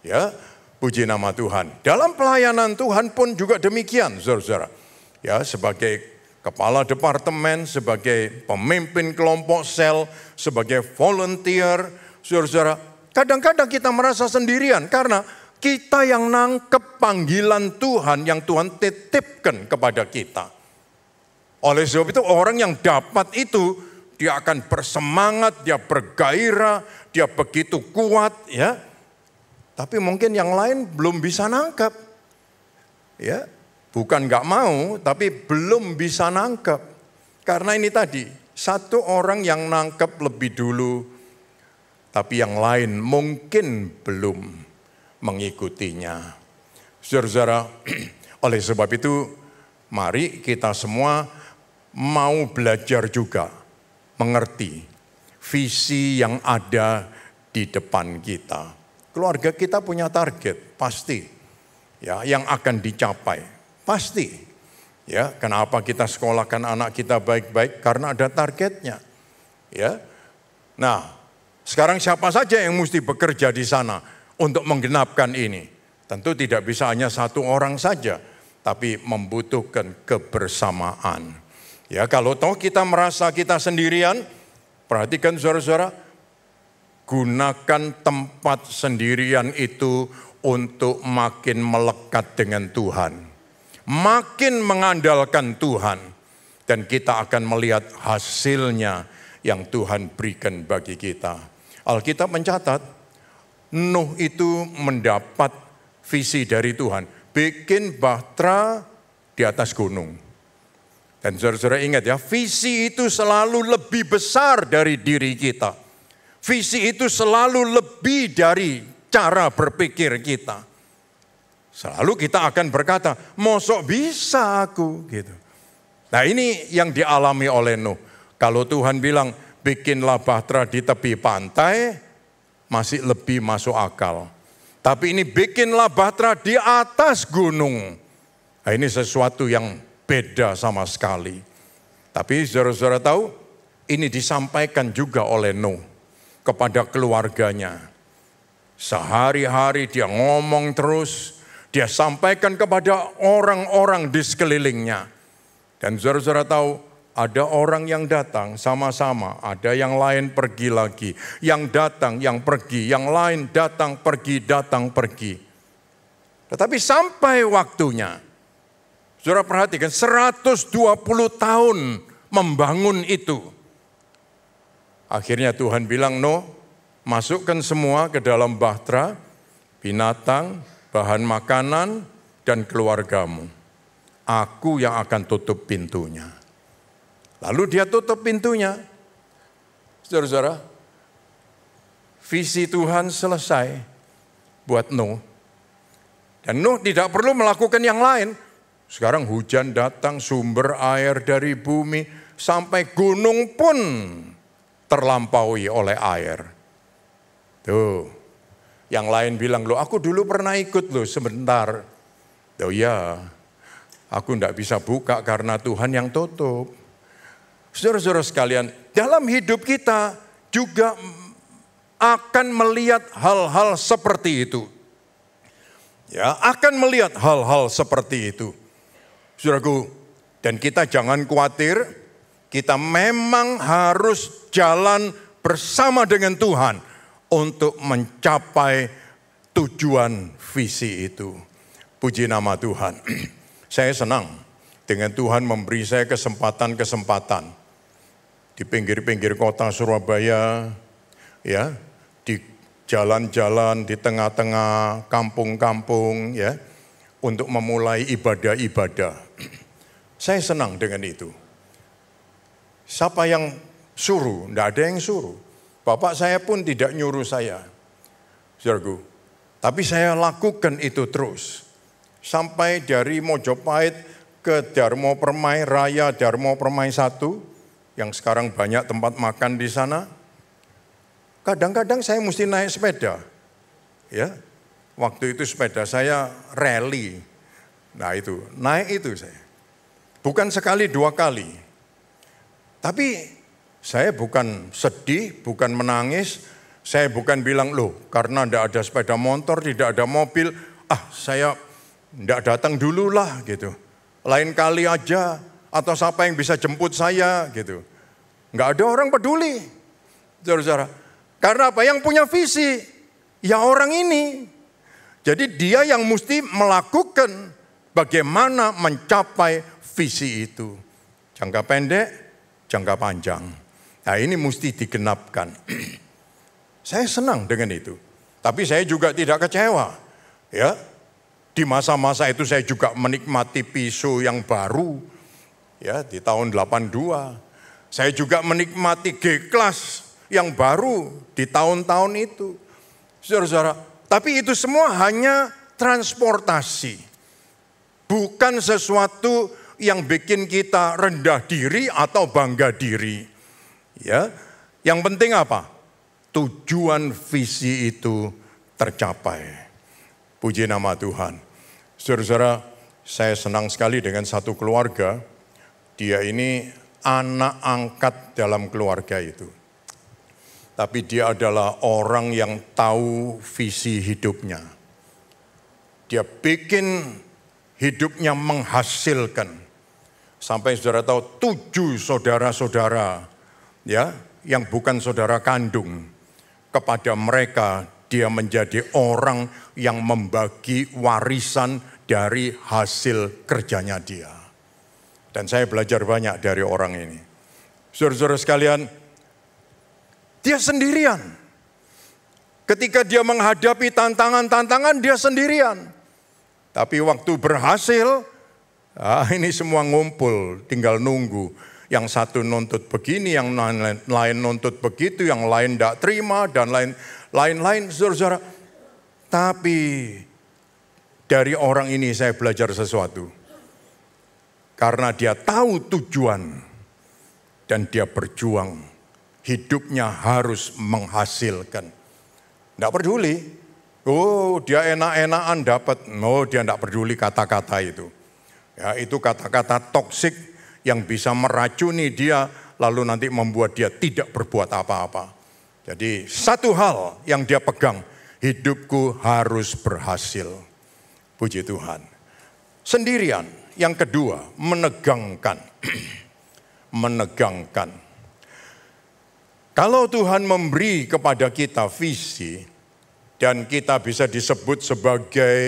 Ya, puji nama Tuhan. Dalam pelayanan Tuhan pun juga demikian saudara-saudara. Ya, sebagai kepala departemen, sebagai pemimpin kelompok sel, sebagai volunteer, saudara-saudara, kadang-kadang kita merasa sendirian karena kita yang nangkep panggilan Tuhan yang Tuhan titipkan kepada kita. Oleh sebab itu orang yang dapat itu, dia akan bersemangat, dia bergairah, dia begitu kuat ya. Tapi mungkin yang lain belum bisa nangkep. Ya, bukan nggak mau, tapi belum bisa nangkep. Karena ini tadi, satu orang yang nangkep lebih dulu, tapi yang lain mungkin belum mengikutinya. Saudara-saudara, oleh sebab itu mari kita semua mau belajar juga mengerti visi yang ada di depan kita. Keluarga kita punya target, pasti. Ya, yang akan dicapai, pasti. Ya, kenapa kita sekolahkan anak kita baik-baik? Karena ada targetnya. Ya. Nah, sekarang siapa saja yang mesti bekerja di sana untuk menggenapkan ini? Tentu tidak bisa hanya satu orang saja, tapi membutuhkan kebersamaan. Ya, kalau toh kita merasa kita sendirian, perhatikan saudara-saudara, gunakan tempat sendirian itu untuk makin melekat dengan Tuhan. Makin mengandalkan Tuhan. Dan kita akan melihat hasilnya yang Tuhan berikan bagi kita. Alkitab mencatat, Nuh itu mendapat visi dari Tuhan. Bikin bahtera di atas gunung. Dan saudara-saudara ingat ya, visi itu selalu lebih besar dari diri kita. Visi itu selalu lebih dari cara berpikir kita. Selalu kita akan berkata, mosok bisa aku gitu. Nah ini yang dialami oleh Nuh. Kalau Tuhan bilang bikinlah bahtera di tepi pantai, masih lebih masuk akal. Tapi ini bikinlah bahtera di atas gunung. Nah ini sesuatu yang beda sama sekali. Tapi saudara-saudara tahu, ini disampaikan juga oleh Nuh kepada keluarganya. Sehari-hari dia ngomong terus, dia sampaikan kepada orang-orang di sekelilingnya. Dan saudara-saudara tahu, ada orang yang datang sama-sama, ada yang lain pergi lagi. Yang datang, yang pergi, yang lain datang, pergi. Tetapi sampai waktunya, saudara perhatikan, 120 tahun membangun itu. Akhirnya Tuhan bilang, Nuh, masukkan semua ke dalam bahtera, binatang, bahan makanan, dan keluargamu. Aku yang akan tutup pintunya. Lalu dia tutup pintunya. Saudara-saudara, visi Tuhan selesai buat Nuh. Dan Nuh tidak perlu melakukan yang lain. Sekarang hujan datang, sumber air dari bumi, sampai gunung pun terlampaui oleh air. Tuh, yang lain bilang, loh aku dulu pernah ikut loh sebentar. Oh ya, aku tidak bisa buka karena Tuhan yang tutup. Saudara-saudara sekalian, dalam hidup kita juga akan melihat hal-hal seperti itu. Ya, akan melihat hal-hal seperti itu. Saudaraku, dan kita jangan khawatir, kita memang harus jalan bersama dengan Tuhan untuk mencapai tujuan visi itu. Puji nama Tuhan. Saya senang dengan Tuhan memberi saya kesempatan-kesempatan di pinggir-pinggir kota Surabaya, ya, di jalan-jalan di tengah-tengah kampung-kampung, ya, untuk memulai ibadah-ibadah. Saya senang dengan itu. Siapa yang suruh? Tidak ada yang suruh. Bapak saya pun tidak nyuruh saya. Saudaraku, tapi saya lakukan itu terus. Sampai dari Mojopahit ke Darmo Permai, Raya Darmo Permai 1, yang sekarang banyak tempat makan di sana. Kadang-kadang saya mesti naik sepeda. Ya, waktu itu sepeda saya rally. Nah itu, naik itu saya. Bukan sekali, 2 kali. Tapi saya bukan sedih, bukan menangis. Saya bukan bilang, loh karena tidak ada sepeda motor, tidak ada mobil, saya tidak datang dulu lah gitu. Lain kali aja, atau siapa yang bisa jemput saya gitu. Enggak ada orang peduli. Saudara-saudara. Karena apa? Yang punya visi, ya orang ini. Jadi dia yang mesti melakukan bagaimana mencapai visi itu. Jangka pendek, jangka panjang. Nah ini mesti digenapkan. Saya senang dengan itu. Tapi saya juga tidak kecewa. Ya, di masa-masa itu saya juga menikmati pisau yang baru. Ya, di tahun 82. Saya juga menikmati G-Class yang baru di tahun-tahun itu. Saudara-saudara, tapi itu semua hanya transportasi. Bukan sesuatu yang bikin kita rendah diri atau bangga diri. Ya, yang penting apa? Tujuan visi itu tercapai. Puji nama Tuhan. Saudara-saudara, saya senang sekali dengan satu keluarga. Dia ini anak angkat dalam keluarga itu. Tapi dia adalah orang yang tahu visi hidupnya. Dia bikin hidupnya menghasilkan. Sampai saudara tahu 7 saudara-saudara ya, yang bukan saudara kandung. Kepada mereka dia menjadi orang yang membagi warisan dari hasil kerjanya dia. Dan saya belajar banyak dari orang ini. Saudara-saudara sekalian, dia sendirian. Ketika dia menghadapi tantangan-tantangan, dia sendirian. Tapi waktu berhasil, ini semua ngumpul, tinggal nunggu. Yang satu nuntut begini, yang lain nuntut begitu, yang lain tidak terima, dan lain-lain, saudara-saudara. Tapi dari orang ini saya belajar sesuatu. Karena dia tahu tujuan dan dia berjuang. Hidupnya harus menghasilkan. Tidak peduli. Oh, dia enak-enakan dapat. Oh, dia tidak peduli kata-kata itu. Ya, itu kata-kata toksik yang bisa meracuni dia lalu nanti membuat dia tidak berbuat apa-apa. Jadi satu hal yang dia pegang, hidupku harus berhasil. Puji Tuhan. Sendirian. Yang kedua, menegangkan. Menegangkan. Kalau Tuhan memberi kepada kita visi dan kita bisa disebut sebagai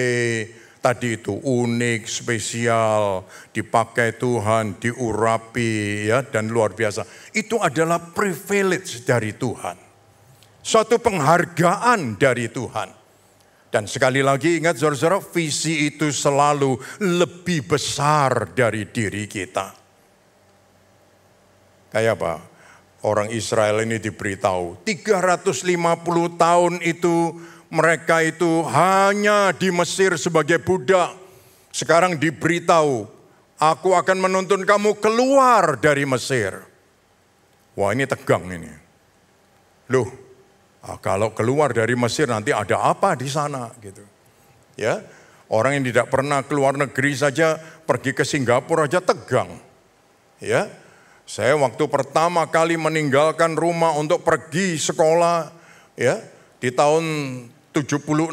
tadi itu unik, spesial, dipakai Tuhan, diurapi ya dan luar biasa. Itu adalah privilege dari Tuhan. Suatu penghargaan dari Tuhan. Dan sekali lagi ingat saudara-saudara, visi itu selalu lebih besar dari diri kita. Kayak apa? Orang Israel ini diberitahu 350 tahun itu mereka itu hanya di Mesir sebagai budak. Sekarang diberitahu, aku akan menuntun kamu keluar dari Mesir. Wah, ini tegang ini. Loh, kalau keluar dari Mesir nanti ada apa di sana gitu. Ya, orang yang tidak pernah keluar negeri saja pergi ke Singapura aja tegang. Ya. Saya waktu pertama kali meninggalkan rumah untuk pergi sekolah ya di tahun 76,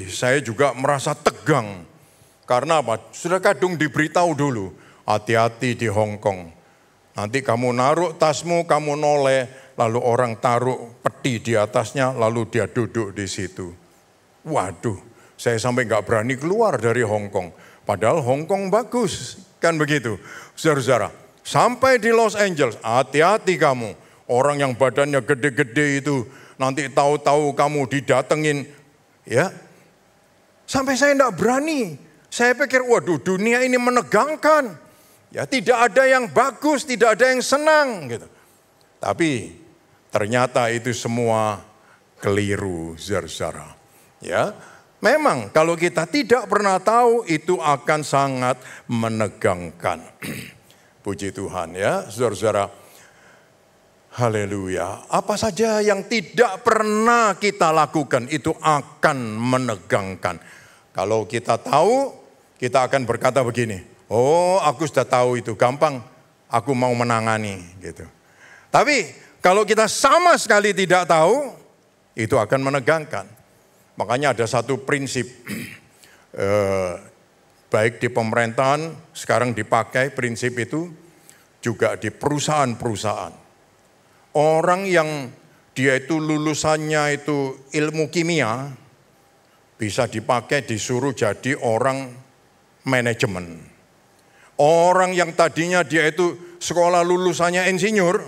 saya juga merasa tegang. Karena apa? Sudah kadung diberitahu dulu, hati-hati di Hong Kong. Nanti kamu naruh tasmu, kamu noleh, lalu orang taruh peti di atasnya, lalu dia duduk di situ. Waduh, saya sampai nggak berani keluar dari Hong Kong. Padahal Hong Kong bagus, kan begitu. Saudara-saudara, sampai di Los Angeles, hati-hati kamu. Orang yang badannya gede-gede itu, nanti tahu-tahu kamu didatengin. Ya, sampai saya enggak berani. Saya pikir, waduh dunia ini menegangkan. Ya, tidak ada yang bagus, tidak ada yang senang. Gitu. Tapi ternyata itu semua keliru, saudara-saudara. Ya, memang kalau kita tidak pernah tahu, itu akan sangat menegangkan. Puji Tuhan ya, saudara-saudara. Haleluya. Apa saja yang tidak pernah kita lakukan itu akan menegangkan. Kalau kita tahu, kita akan berkata begini, oh aku sudah tahu itu, gampang, aku mau menangani gitu. Tapi kalau kita sama sekali tidak tahu, itu akan menegangkan. Makanya ada satu prinsip, baik di pemerintahan, sekarang dipakai prinsip itu, juga di perusahaan-perusahaan. Orang yang dia itu lulusannya itu ilmu kimia, bisa dipakai disuruh jadi orang manajemen. Orang yang tadinya dia itu sekolah lulusannya insinyur,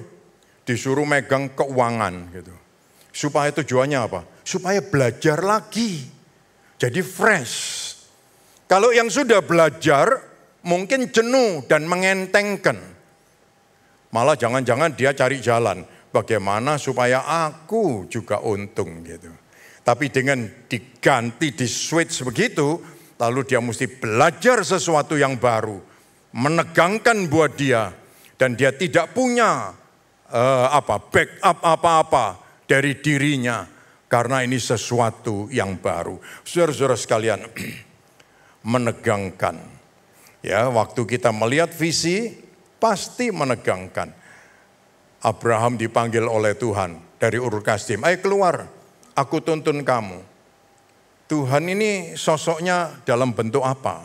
disuruh megang keuangan gitu. Supaya tujuannya apa? Supaya belajar lagi, jadi fresh. Kalau yang sudah belajar mungkin jenuh dan mengentengkan. Malah jangan-jangan dia cari jalan. Bagaimana supaya aku juga untung gitu. Tapi dengan diganti, di switch begitu, lalu dia mesti belajar sesuatu yang baru. Menegangkan buat dia. Dan dia tidak punya backup apa-apa dari dirinya. Karena ini sesuatu yang baru. Saudara-saudara sekalian, menegangkan. Ya, waktu kita melihat visi pasti menegangkan. Abraham dipanggil oleh Tuhan dari Ur Kasdim, ayo keluar, aku tuntun kamu. Tuhan ini sosoknya dalam bentuk apa?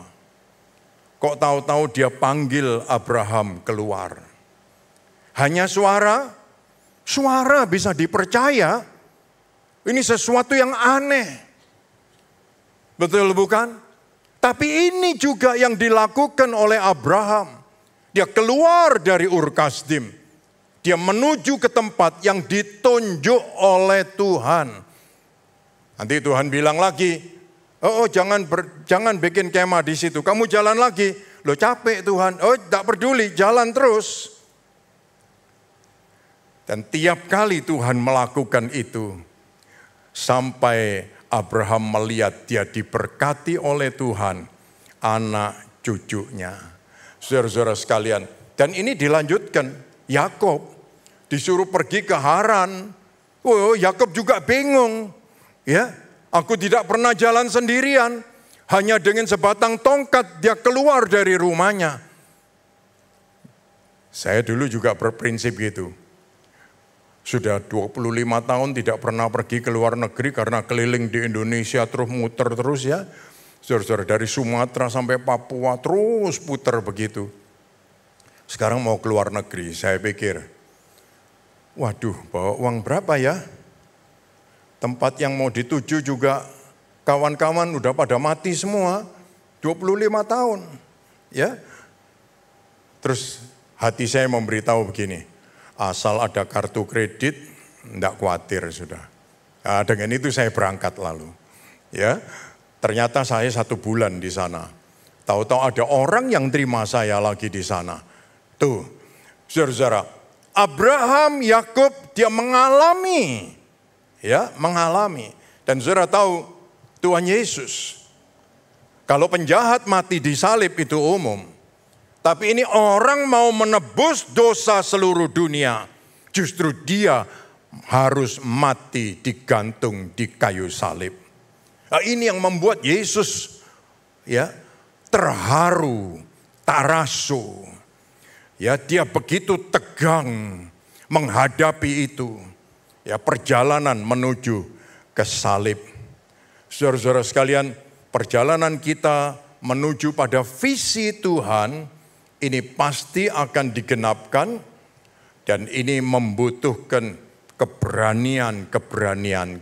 Kok tahu-tahu dia panggil Abraham keluar? Hanya suara? Suara bisa dipercaya? Ini sesuatu yang aneh. Betul bukan? Tapi ini juga yang dilakukan oleh Abraham. Dia keluar dari Ur Kasdim. Dia menuju ke tempat yang ditunjuk oleh Tuhan. Nanti Tuhan bilang lagi, jangan bikin kemah di situ. Kamu jalan lagi. Loh capek Tuhan. Oh tidak peduli, jalan terus. Dan tiap kali Tuhan melakukan itu, sampai Abraham melihat dia diberkati oleh Tuhan, anak cucunya. Saudara-saudara sekalian, dan ini dilanjutkan, Yakub disuruh pergi ke Haran. Oh, Yakub juga bingung. Ya, aku tidak pernah jalan sendirian. Hanya dengan sebatang tongkat dia keluar dari rumahnya. Saya dulu juga berprinsip gitu. Sudah 25 tahun tidak pernah pergi ke luar negeri karena keliling di Indonesia terus muter terus ya. Saudara-saudara, dari Sumatera sampai Papua terus puter begitu. Sekarang mau ke luar negeri, saya pikir, waduh bawa uang berapa ya? Tempat yang mau dituju juga kawan-kawan udah pada mati semua, 25 tahun. Ya. Terus hati saya memberitahu begini, asal ada kartu kredit, enggak khawatir sudah. Nah, dengan itu saya berangkat lalu. Ya, ternyata saya 1 bulan di sana. Tahu-tahu ada orang yang terima saya lagi di sana. Tuh, saudara-saudara, Abraham, Yakub dia mengalami. Dan saudara tahu Tuhan Yesus, kalau penjahat mati di salib itu umum. Tapi ini orang mau menebus dosa seluruh dunia. Justru dia harus mati digantung di kayu salib. Nah, ini yang membuat Yesus ya terharu, tarasu. Ya, dia begitu tegang menghadapi itu. Ya, perjalanan menuju ke salib. Saudara-saudara sekalian, perjalanan kita menuju pada visi Tuhan ini pasti akan digenapkan, dan ini membutuhkan keberanian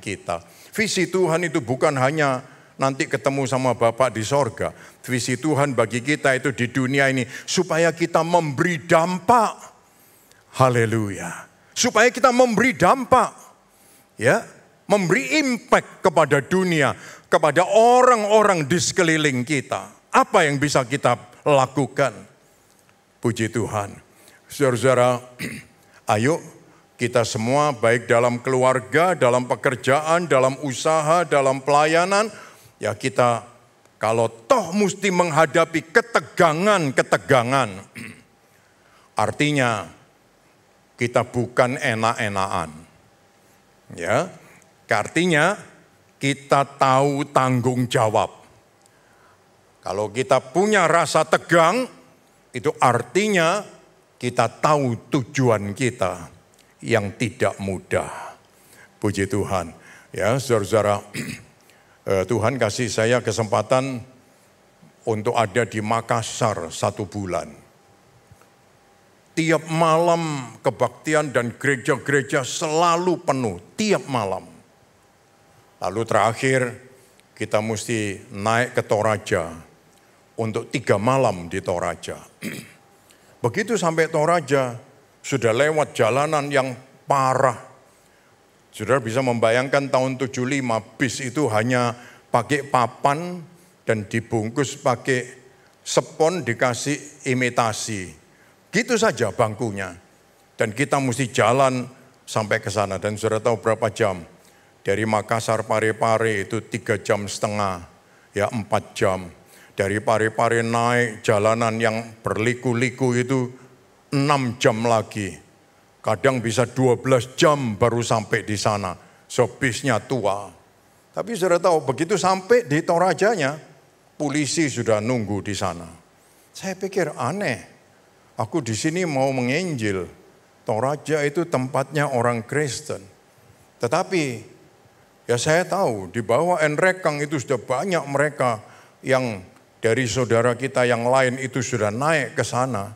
kita. Visi Tuhan itu bukan hanya nanti ketemu sama Bapak di sorga. Visi Tuhan bagi kita itu di dunia ini supaya kita memberi dampak. Haleluya. Supaya kita memberi dampak. Ya, memberi impact kepada dunia, kepada orang-orang di sekeliling kita. Apa yang bisa kita lakukan? Puji Tuhan. Saudara-saudara, ayo kita semua baik dalam keluarga, dalam pekerjaan, dalam usaha, dalam pelayanan, ya kita kalau toh mesti menghadapi ketegangan, artinya kita bukan enak-enakan. Ya, artinya kita tahu tanggung jawab. Kalau kita punya rasa tegang, itu artinya kita tahu tujuan kita yang tidak mudah. Puji Tuhan. Ya, saudara-saudara, Tuhan kasih saya kesempatan untuk ada di Makassar 1 bulan. Tiap malam kebaktian dan gereja-gereja selalu penuh, tiap malam. Lalu terakhir kita mesti naik ke Toraja untuk 3 malam di Toraja. Begitu sampai Toraja, sudah lewat jalanan yang parah. Saudara bisa membayangkan tahun 75 bis itu hanya pakai papan dan dibungkus pakai spons dikasih imitasi. Gitu saja bangkunya. Dan kita mesti jalan sampai ke sana. Dan saudara tahu berapa jam? Dari Makassar Parepare itu 3,5 jam, ya 4 jam. Dari Parepare naik jalanan yang berliku-liku itu 6 jam lagi. Kadang bisa 12 jam baru sampai di sana. So bisnya tua. Tapi saudara tahu begitu sampai di Torajanya, polisi sudah nunggu di sana. Saya pikir aneh. Aku di sini mau menginjil. Toraja itu tempatnya orang Kristen. Tetapi ya saya tahu di bawah Enrekang itu sudah banyak mereka yang dari saudara kita yang lain itu sudah naik ke sana.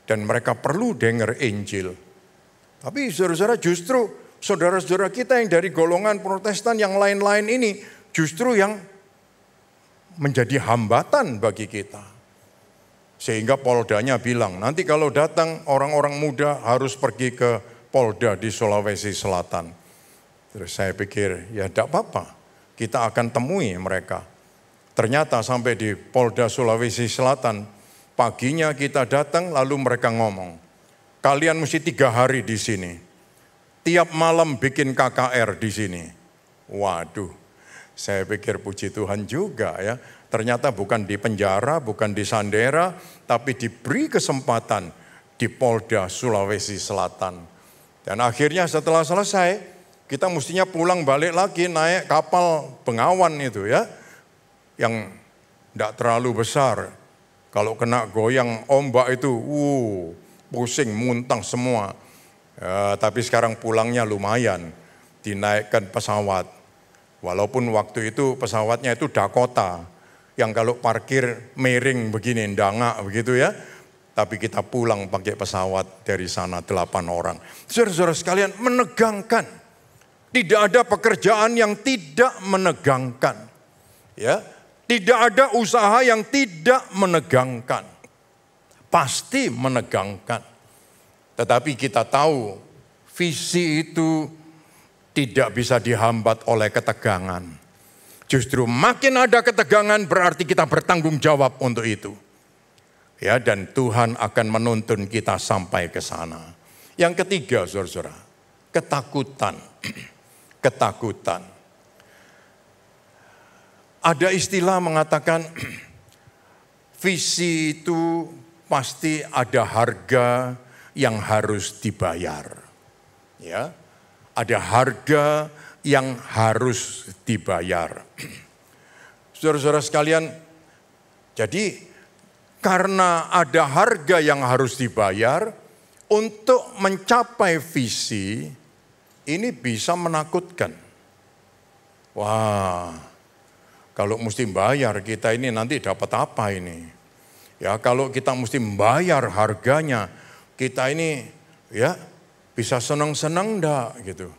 Dan mereka perlu dengar Injil. Tapi saudara-saudara justru saudara-saudara kita yang dari golongan Protestan yang lain-lain ini justru yang menjadi hambatan bagi kita. Sehingga Poldanya bilang, nanti kalau datang orang-orang muda harus pergi ke Polda di Sulawesi Selatan. Terus saya pikir, ya tidak apa-apa, kita akan temui mereka. Ternyata sampai di Polda Sulawesi Selatan, paginya kita datang lalu mereka ngomong, kalian mesti 3 hari di sini. Tiap malam bikin KKR di sini. Waduh, saya pikir puji Tuhan juga ya. Ternyata bukan di penjara, bukan di Sandera, tapi diberi kesempatan di Polda Sulawesi Selatan. Dan akhirnya setelah selesai, kita mestinya pulang balik lagi naik kapal Bengawan itu ya. Yang tidak terlalu besar. Kalau kena goyang ombak itu, pusing, muntah semua. Tapi sekarang pulangnya lumayan, dinaikkan pesawat. Walaupun waktu itu pesawatnya itu Dakota. Yang kalau parkir miring begini, ndangak begitu ya. Tapi kita pulang pakai pesawat dari sana 8 orang. Saudara-saudara sekalian, menegangkan. Tidak ada pekerjaan yang tidak menegangkan. Ya, tidak ada usaha yang tidak menegangkan. Pasti menegangkan. Tetapi kita tahu visi itu tidak bisa dihambat oleh ketegangan. Justru makin ada ketegangan berarti kita bertanggung jawab untuk itu. Ya, dan Tuhan akan menuntun kita sampai ke sana. Yang ketiga, saudara-saudara, ketakutan. Ketakutan. Ada istilah mengatakan visi itu pasti ada harga yang harus dibayar. Ya, ada harga yang harus dibayar. Saudara-saudara sekalian, jadi karena ada harga yang harus dibayar, untuk mencapai visi, ini bisa menakutkan. Wah, kalau mesti bayar kita ini nanti dapat apa ini? Ya, kalau kita mesti bayar harganya, kita ini ya bisa senang-senang enggak gitu.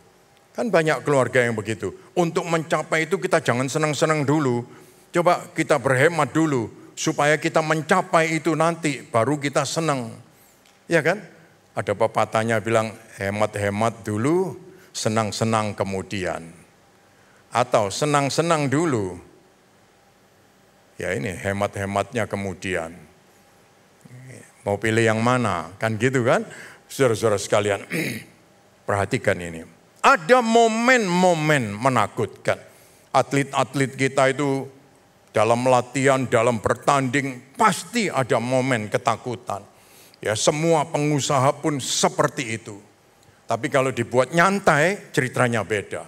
Kan banyak keluarga yang begitu. Untuk mencapai itu kita jangan senang-senang dulu. Coba kita berhemat dulu. Supaya kita mencapai itu nanti baru kita senang. Ya kan? Ada pepatahnya bilang hemat-hemat dulu, senang-senang kemudian. Atau senang-senang dulu. Ya ini hemat-hematnya kemudian. Mau pilih yang mana? Kan gitu kan? Saudara-saudara sekalian, perhatikan ini. Ada momen-momen menakutkan. Atlet-atlet kita itu dalam latihan, dalam bertanding, pasti ada momen ketakutan. Ya, semua pengusaha pun seperti itu. Tapi kalau dibuat nyantai, ceritanya beda.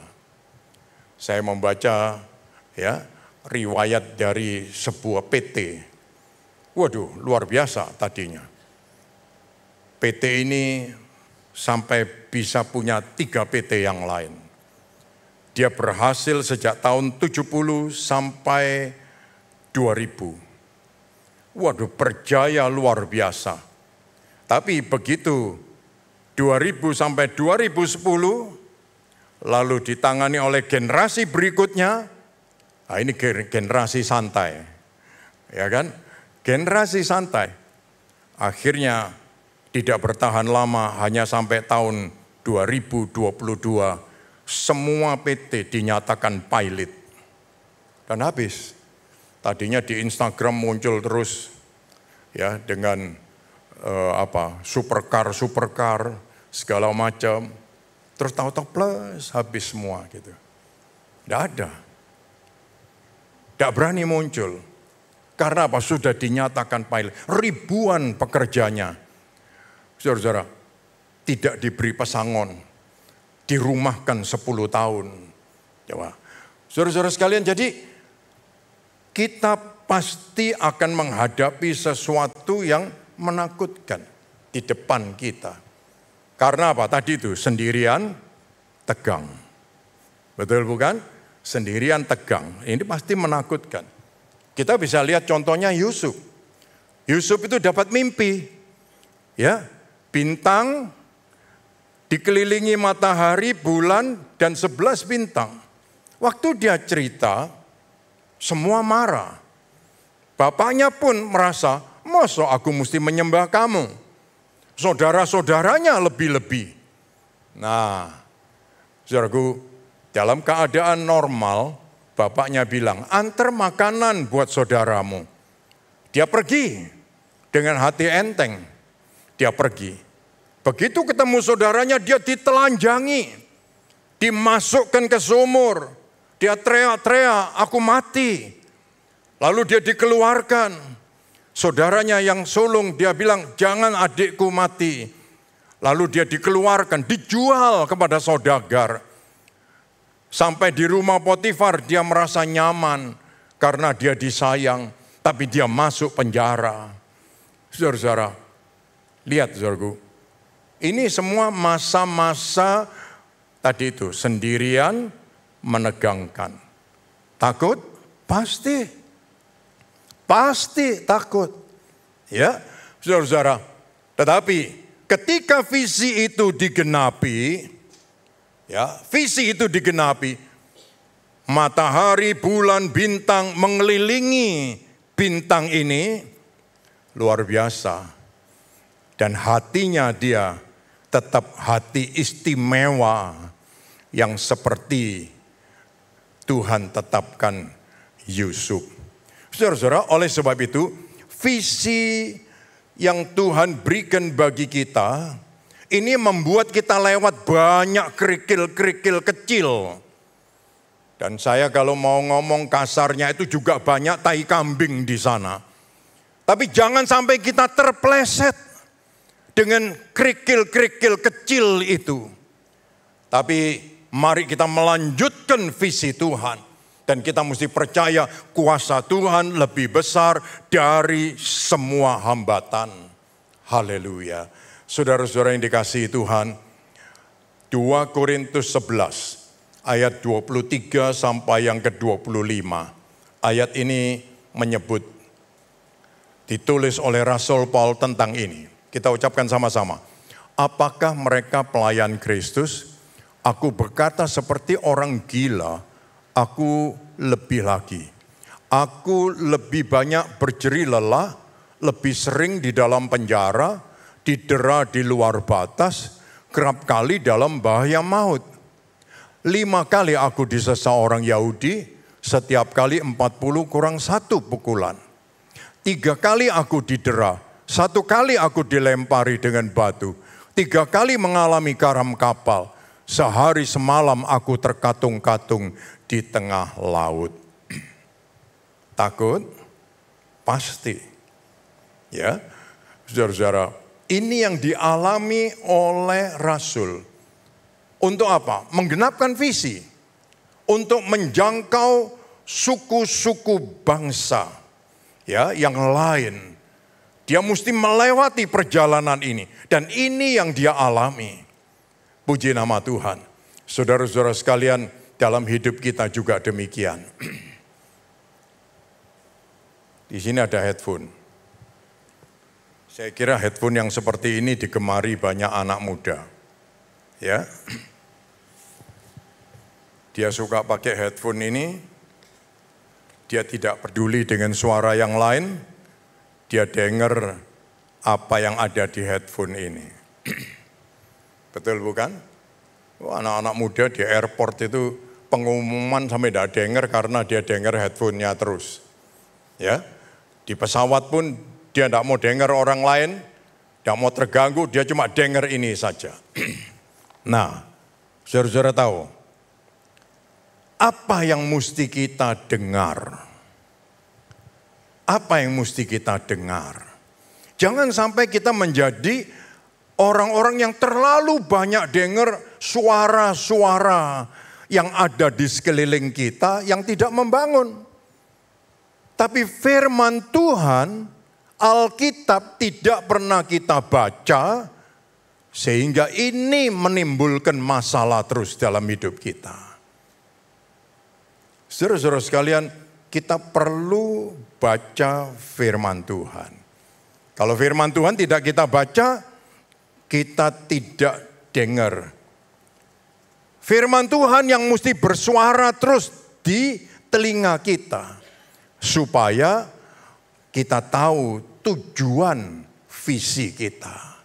Saya membaca ya riwayat dari sebuah PT. Waduh, luar biasa tadinya. PT ini sampai bisa punya 3 PT yang lain. Dia berhasil sejak tahun 70 sampai 2000. Waduh, berjaya luar biasa. Tapi begitu 2000 sampai 2010, lalu ditangani oleh generasi berikutnya, nah ini generasi santai. Ya kan? Generasi santai. Akhirnya tidak bertahan lama, hanya sampai tahun 2022, semua PT dinyatakan pilot. Dan habis. Tadinya di Instagram muncul terus ya dengan supercar, segala macam. Terus tahu-tahu plus habis semua gitu. Tidak ada. Tidak berani muncul. Karena apa? Sudah dinyatakan pilot. Ribuan pekerjanya. Saudara-saudara, tidak diberi pesangon, dirumahkan 10 tahun. Coba. Saudara-saudara sekalian, jadi kita pasti akan menghadapi sesuatu yang menakutkan di depan kita. Karena apa? Tadi itu sendirian, tegang. Betul bukan? Sendirian, tegang. Ini pasti menakutkan. Kita bisa lihat contohnya Yusuf. Yusuf itu dapat mimpi. Ya, bintang dikelilingi matahari, bulan, dan 11 bintang. Waktu dia cerita, semua marah. Bapaknya pun merasa, masa aku mesti menyembah kamu? Saudara-saudaranya lebih-lebih. Nah, saudaraku, dalam keadaan normal, bapaknya bilang, antar makanan buat saudaramu. Dia pergi dengan hati enteng. Dia pergi. Begitu ketemu saudaranya, dia ditelanjangi. Dimasukkan ke sumur. Dia teriak-teriak, aku mati. Lalu dia dikeluarkan. Saudaranya yang sulung, dia bilang, jangan adikku mati. Lalu dia dikeluarkan, dijual kepada saudagar. Sampai di rumah Potifar, dia merasa nyaman karena dia disayang. Tapi dia masuk penjara. Saudara-saudara, lihat saudaraku. Ini semua masa-masa tadi itu, sendirian, menegangkan. Takut? Pasti. Pasti takut. Ya, saudara-saudara. Tetapi ketika visi itu digenapi, ya, visi itu digenapi, matahari, bulan, bintang mengelilingi bintang ini luar biasa. Dan hatinya dia tetap hati istimewa yang seperti Tuhan tetapkan Yusuf. Saudara-saudara, oleh sebab itu, visi yang Tuhan berikan bagi kita, ini membuat kita lewat banyak kerikil-kerikil kecil. Dan saya kalau mau ngomong kasarnya itu juga banyak tai kambing di sana. Tapi jangan sampai kita terpleset dengan kerikil-kerikil kecil itu. Tapi mari kita melanjutkan visi Tuhan. Dan kita mesti percaya kuasa Tuhan lebih besar dari semua hambatan. Haleluya. Saudara-saudara yang dikasihi Tuhan, 2 Korintus 11 ayat 23 sampai yang ke-25. Ayat ini menyebut, ditulis oleh Rasul Paul tentang ini. Kita ucapkan sama-sama. Apakah mereka pelayan Kristus? Aku berkata seperti orang gila. Aku lebih lagi. Aku lebih banyak berjeri lelah, lebih sering di dalam penjara, didera di luar batas, kerap kali dalam bahaya maut. 5 kali aku disesa orang Yahudi, setiap kali 40 kurang 1 pukulan. 3 kali aku didera, 1 kali aku dilempari dengan batu, 3 kali mengalami karam kapal, sehari semalam aku terkatung-katung di tengah laut. Takut? Pasti. Ya, saudara-saudara, ini yang dialami oleh Rasul. Untuk apa? Menggenapkan visi. Untuk menjangkau suku-suku bangsa, ya, yang lain. Dia mesti melewati perjalanan ini. Dan ini yang dia alami. Puji nama Tuhan. Saudara-saudara sekalian, dalam hidup kita juga demikian. Di sini ada headphone. Saya kira headphone yang seperti ini digemari banyak anak muda. Ya. Dia suka pakai headphone ini. Dia tidak peduli dengan suara yang lain. Dia dengar apa yang ada di headphone ini. Betul bukan? Anak-anak muda di airport itu pengumuman sampai tidak dengar karena dia dengar headphone-nya terus. Ya, di pesawat pun dia tidak mau dengar orang lain, tidak mau terganggu, dia cuma dengar ini saja. Nah, saudara-saudara tahu, apa yang mesti kita dengar? Apa yang mesti kita dengar? Jangan sampai kita menjadi orang-orang yang terlalu banyak dengar suara-suara yang ada di sekeliling kita yang tidak membangun. Tapi firman Tuhan, Alkitab tidak pernah kita baca, sehingga ini menimbulkan masalah terus dalam hidup kita. Saudara-saudara sekalian, kita perlu baca firman Tuhan. Kalau firman Tuhan tidak kita baca, kita tidak dengar. Firman Tuhan yang mesti bersuara terus di telinga kita. Supaya kita tahu tujuan visi kita.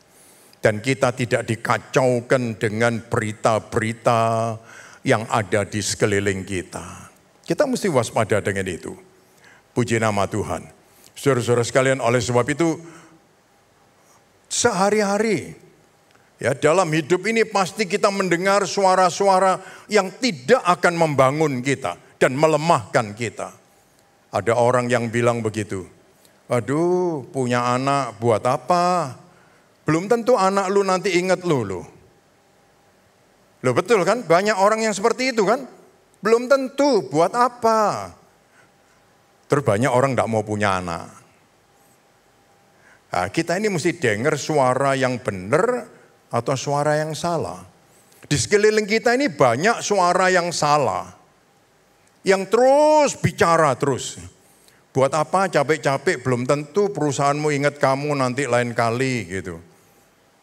Dan kita tidak dikacaukan dengan berita-berita yang ada di sekeliling kita. Kita mesti waspada dengan itu. Puji nama Tuhan. Saudara-saudara sekalian, oleh sebab itu sehari-hari ya dalam hidup ini pasti kita mendengar suara-suara yang tidak akan membangun kita dan melemahkan kita. Ada orang yang bilang begitu, aduh punya anak buat apa? Belum tentu anak lu nanti ingat lu. Loh betul kan? Banyak orang yang seperti itu kan? Belum tentu buat apa? Terus banyak orang gak mau punya anak. Nah, kita ini mesti dengar suara yang benar atau suara yang salah. Di sekeliling kita ini banyak suara yang salah. Yang terus bicara terus. Buat apa capek-capek, belum tentu perusahaanmu ingat kamu nanti lain kali gitu.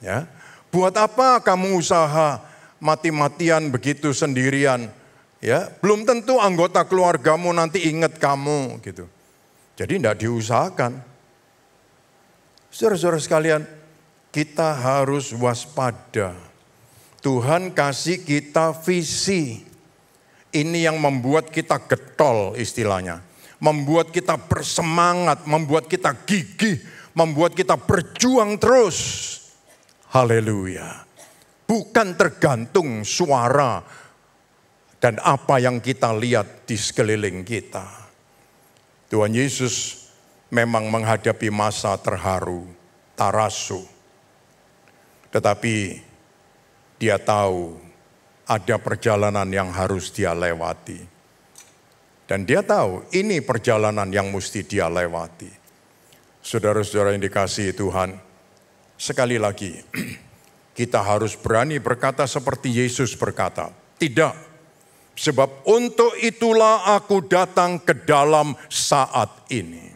Ya, buat apa kamu usaha mati-matian begitu sendirian? Ya, belum tentu anggota keluargamu nanti ingat kamu gitu. Jadi tidak diusahakan. Saudara-saudara sekalian, kita harus waspada. Tuhan kasih kita visi. Ini yang membuat kita getol istilahnya. Membuat kita bersemangat, membuat kita gigih, membuat kita berjuang terus. Haleluya. Bukan tergantung suara dan apa yang kita lihat di sekeliling kita. Tuhan Yesus memang menghadapi masa terharu, tarasu. Tetapi dia tahu ada perjalanan yang harus dia lewati. Dan dia tahu ini perjalanan yang mesti dia lewati. Saudara-saudara yang dikasihi Tuhan, sekali lagi kita harus berani berkata seperti Yesus berkata, tidak, sebab untuk itulah aku datang ke dalam saat ini.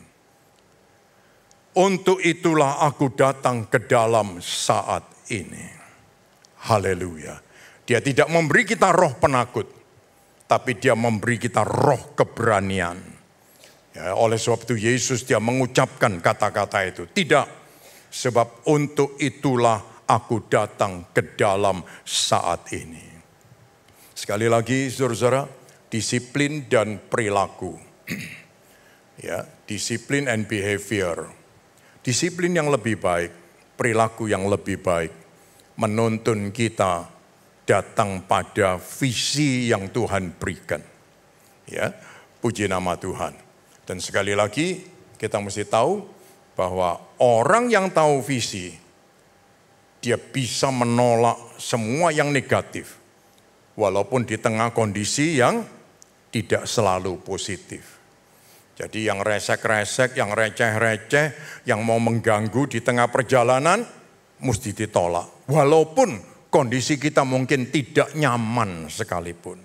Untuk itulah aku datang ke dalam saat ini. Haleluya. Dia tidak memberi kita roh penakut, tapi dia memberi kita roh keberanian. Ya, oleh sebab itu Yesus dia mengucapkan kata-kata itu. Tidak, sebab untuk itulah aku datang ke dalam saat ini. Sekali lagi saudara-saudara, disiplin dan perilaku. Ya, disiplin and behavior. Disiplin yang lebih baik, perilaku yang lebih baik, menuntun kita datang pada visi yang Tuhan berikan. Ya, puji nama Tuhan. Dan sekali lagi kita mesti tahu bahwa orang yang tahu visi, dia bisa menolak semua yang negatif. Walaupun di tengah kondisi yang tidak selalu positif. Jadi yang resek-resek, yang receh-receh, yang mau mengganggu di tengah perjalanan, mesti ditolak. Walaupun kondisi kita mungkin tidak nyaman sekalipun.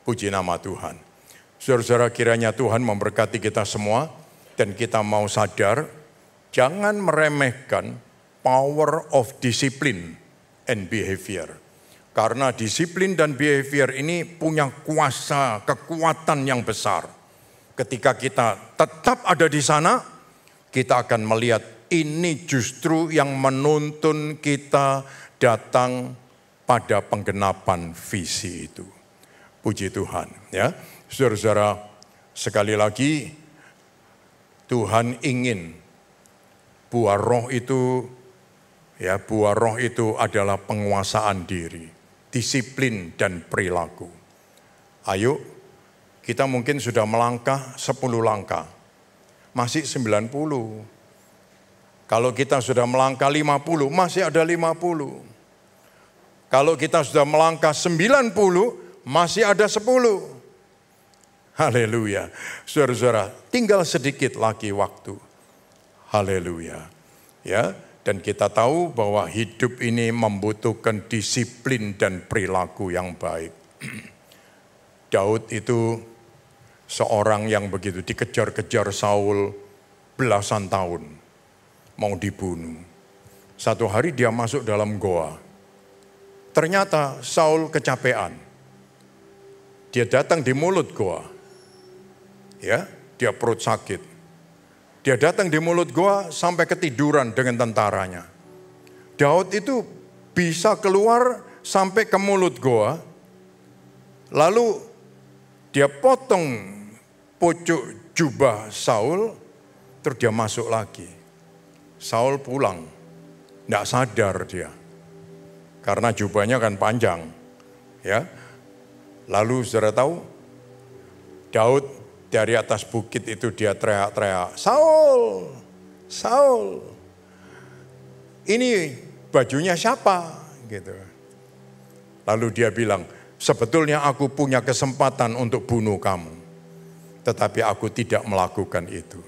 Puji nama Tuhan. Saudara-saudara, kiranya Tuhan memberkati kita semua. Dan kita mau sadar, jangan meremehkan power of discipline and behavior. Karena disiplin dan behavior ini punya kuasa, kekuatan yang besar. Ketika kita tetap ada di sana, kita akan melihat ini justru yang menuntun kita datang pada penggenapan visi itu. Puji Tuhan. Ya, saudara-saudara, sekali lagi Tuhan ingin buah roh itu, ya buah roh itu adalah penguasaan diri, disiplin dan perilaku. Ayo, kita mungkin sudah melangkah 10 langkah, masih 90. Kalau kita sudah melangkah 50, masih ada 50. Kalau kita sudah melangkah 90, masih ada 10. Haleluya. Saudara-saudara, tinggal sedikit lagi waktu. Haleluya. Ya, dan kita tahu bahwa hidup ini membutuhkan disiplin dan perilaku yang baik. Daud itu seorang yang begitu dikejar-kejar Saul belasan tahun, mau dibunuh. Satu hari dia masuk dalam goa. Ternyata Saul kecapean. Dia datang di mulut goa. Ya, dia perut sakit. Dia datang di mulut goa sampai ketiduran dengan tentaranya. Daud itu bisa keluar sampai ke mulut goa, lalu dia potong pucuk jubah Saul, terus dia masuk lagi. Saul pulang, tidak sadar dia, karena jubahnya kan panjang. Ya, lalu saudara tahu, Daud dari atas bukit itu dia teriak-teriak, Saul, Saul, ini bajunya siapa? Gitu. Lalu dia bilang, sebetulnya aku punya kesempatan untuk bunuh kamu, tetapi aku tidak melakukan itu.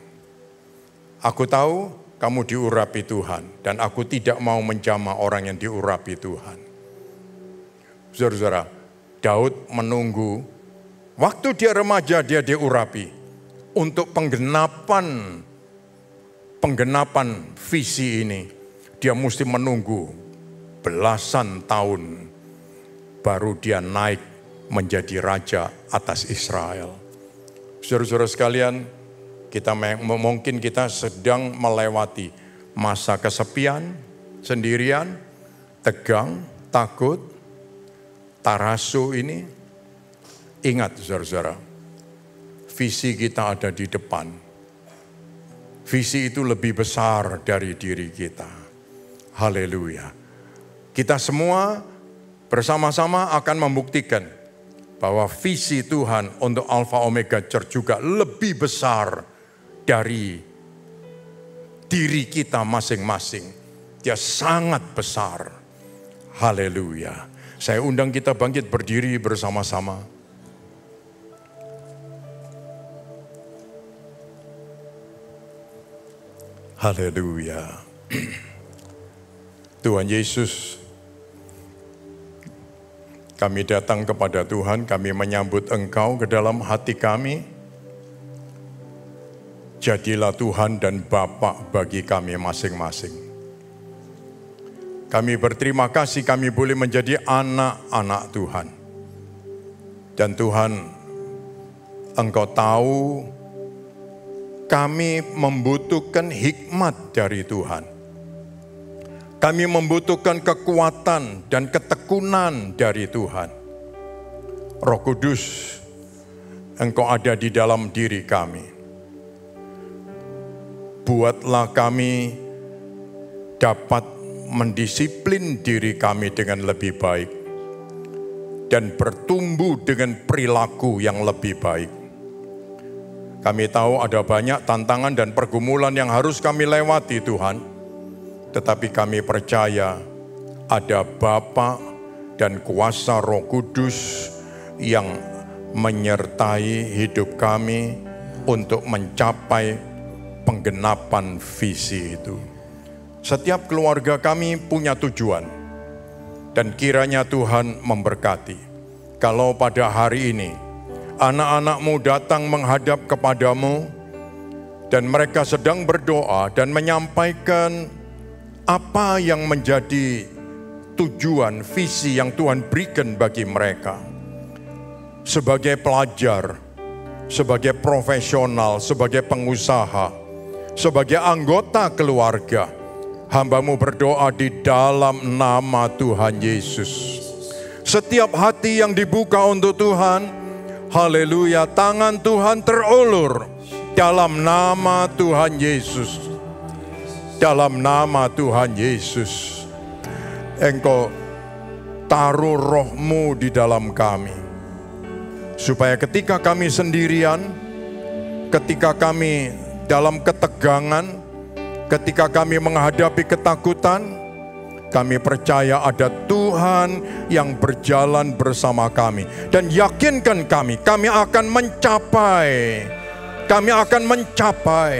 Aku tahu kamu diurapi Tuhan, dan aku tidak mau menjamah orang yang diurapi Tuhan. Saudara-saudara, Daud menunggu, waktu dia remaja dia diurapi, untuk penggenapan visi ini, dia mesti menunggu belasan tahun, baru dia naik menjadi raja atas Israel. Saudara-saudara sekalian, mungkin kita sedang melewati masa kesepian, sendirian, tegang, takut, tarasu ini. Ingat saudara-saudara, visi kita ada di depan. Visi itu lebih besar dari diri kita. Haleluya. Kita semua bersama-sama akan membuktikan bahwa visi Tuhan untuk Alpha Omega Church juga lebih besar dari diri kita masing-masing. Dia sangat besar. Haleluya. Saya undang kita bangkit berdiri bersama-sama. Haleluya. Tuhan Yesus, kami datang kepada Tuhan, kami menyambut Engkau ke dalam hati kami. Jadilah Tuhan dan Bapa bagi kami masing-masing. Kami berterima kasih kami boleh menjadi anak-anak Tuhan. Dan Tuhan, Engkau tahu kami membutuhkan hikmat dari Tuhan. Kami membutuhkan kekuatan dan ketekunan dari Tuhan. Roh Kudus, Engkau ada di dalam diri kami. Buatlah kami dapat mendisiplin diri kami dengan lebih baik dan bertumbuh dengan perilaku yang lebih baik. Kami tahu ada banyak tantangan dan pergumulan yang harus kami lewati Tuhan. Tetapi kami percaya ada Bapa dan kuasa Roh Kudus yang menyertai hidup kami untuk mencapai penggenapan visi itu. Setiap keluarga kami punya tujuan dan kiranya Tuhan memberkati. Kalau pada hari ini anak-anakmu datang menghadap kepadamu dan mereka sedang berdoa dan menyampaikan apa yang menjadi tujuan, visi yang Tuhan berikan bagi mereka. Sebagai pelajar, sebagai profesional, sebagai pengusaha, sebagai anggota keluarga, hamba-Mu berdoa di dalam nama Tuhan Yesus. Setiap hati yang dibuka untuk Tuhan, haleluya, tangan Tuhan terulur dalam nama Tuhan Yesus. Dalam nama Tuhan Yesus, Engkau taruh roh-Mu di dalam kami. Supaya ketika kami sendirian, ketika kami dalam ketegangan, ketika kami menghadapi ketakutan, kami percaya ada Tuhan yang berjalan bersama kami. Dan yakinkan kami akan mencapai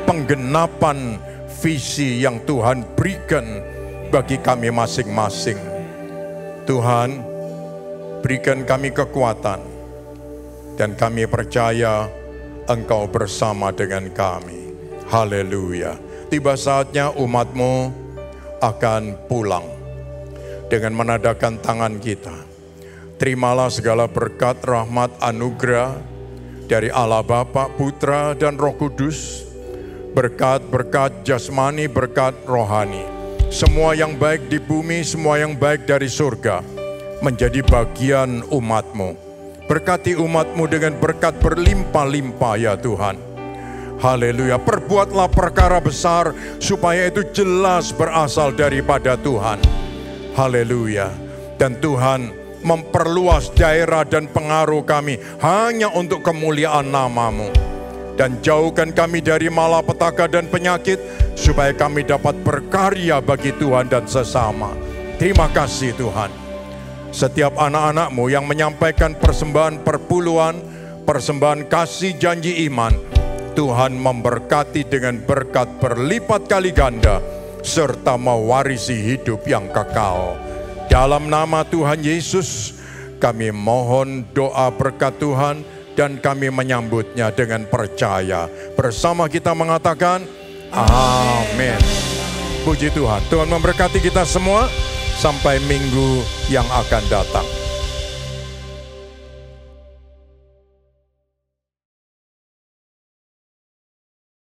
penggenapan visi yang Tuhan berikan bagi kami masing-masing. Tuhan, berikan kami kekuatan dan kami percaya Engkau bersama dengan kami. Haleluya. Tiba saatnya umat-Mu akan pulang dengan menadakan tangan kita. Terimalah segala berkat, rahmat, anugerah dari Allah Bapa, Putra, dan Roh Kudus berkat-berkat jasmani, berkat rohani. Semua yang baik di bumi, semua yang baik dari surga, menjadi bagian umat-Mu. Berkati umat-Mu dengan berkat berlimpah-limpah ya Tuhan. Haleluya, perbuatlah perkara besar supaya itu jelas berasal daripada Tuhan. Haleluya, dan Tuhan memperluas daerah dan pengaruh kami hanya untuk kemuliaan nama-Mu. Dan jauhkan kami dari malapetaka dan penyakit supaya kami dapat berkarya bagi Tuhan dan sesama. Terima kasih Tuhan. Setiap anak-anak-Mu yang menyampaikan persembahan perpuluhan, persembahan kasih janji iman, Tuhan memberkati dengan berkat berlipat kali ganda, serta mewarisi hidup yang kekal. Dalam nama Tuhan Yesus, kami mohon doa berkat Tuhan, dan kami menyambutnya dengan percaya. Bersama kita mengatakan, amin. Puji Tuhan. Tuhan memberkati kita semua, sampai minggu yang akan datang.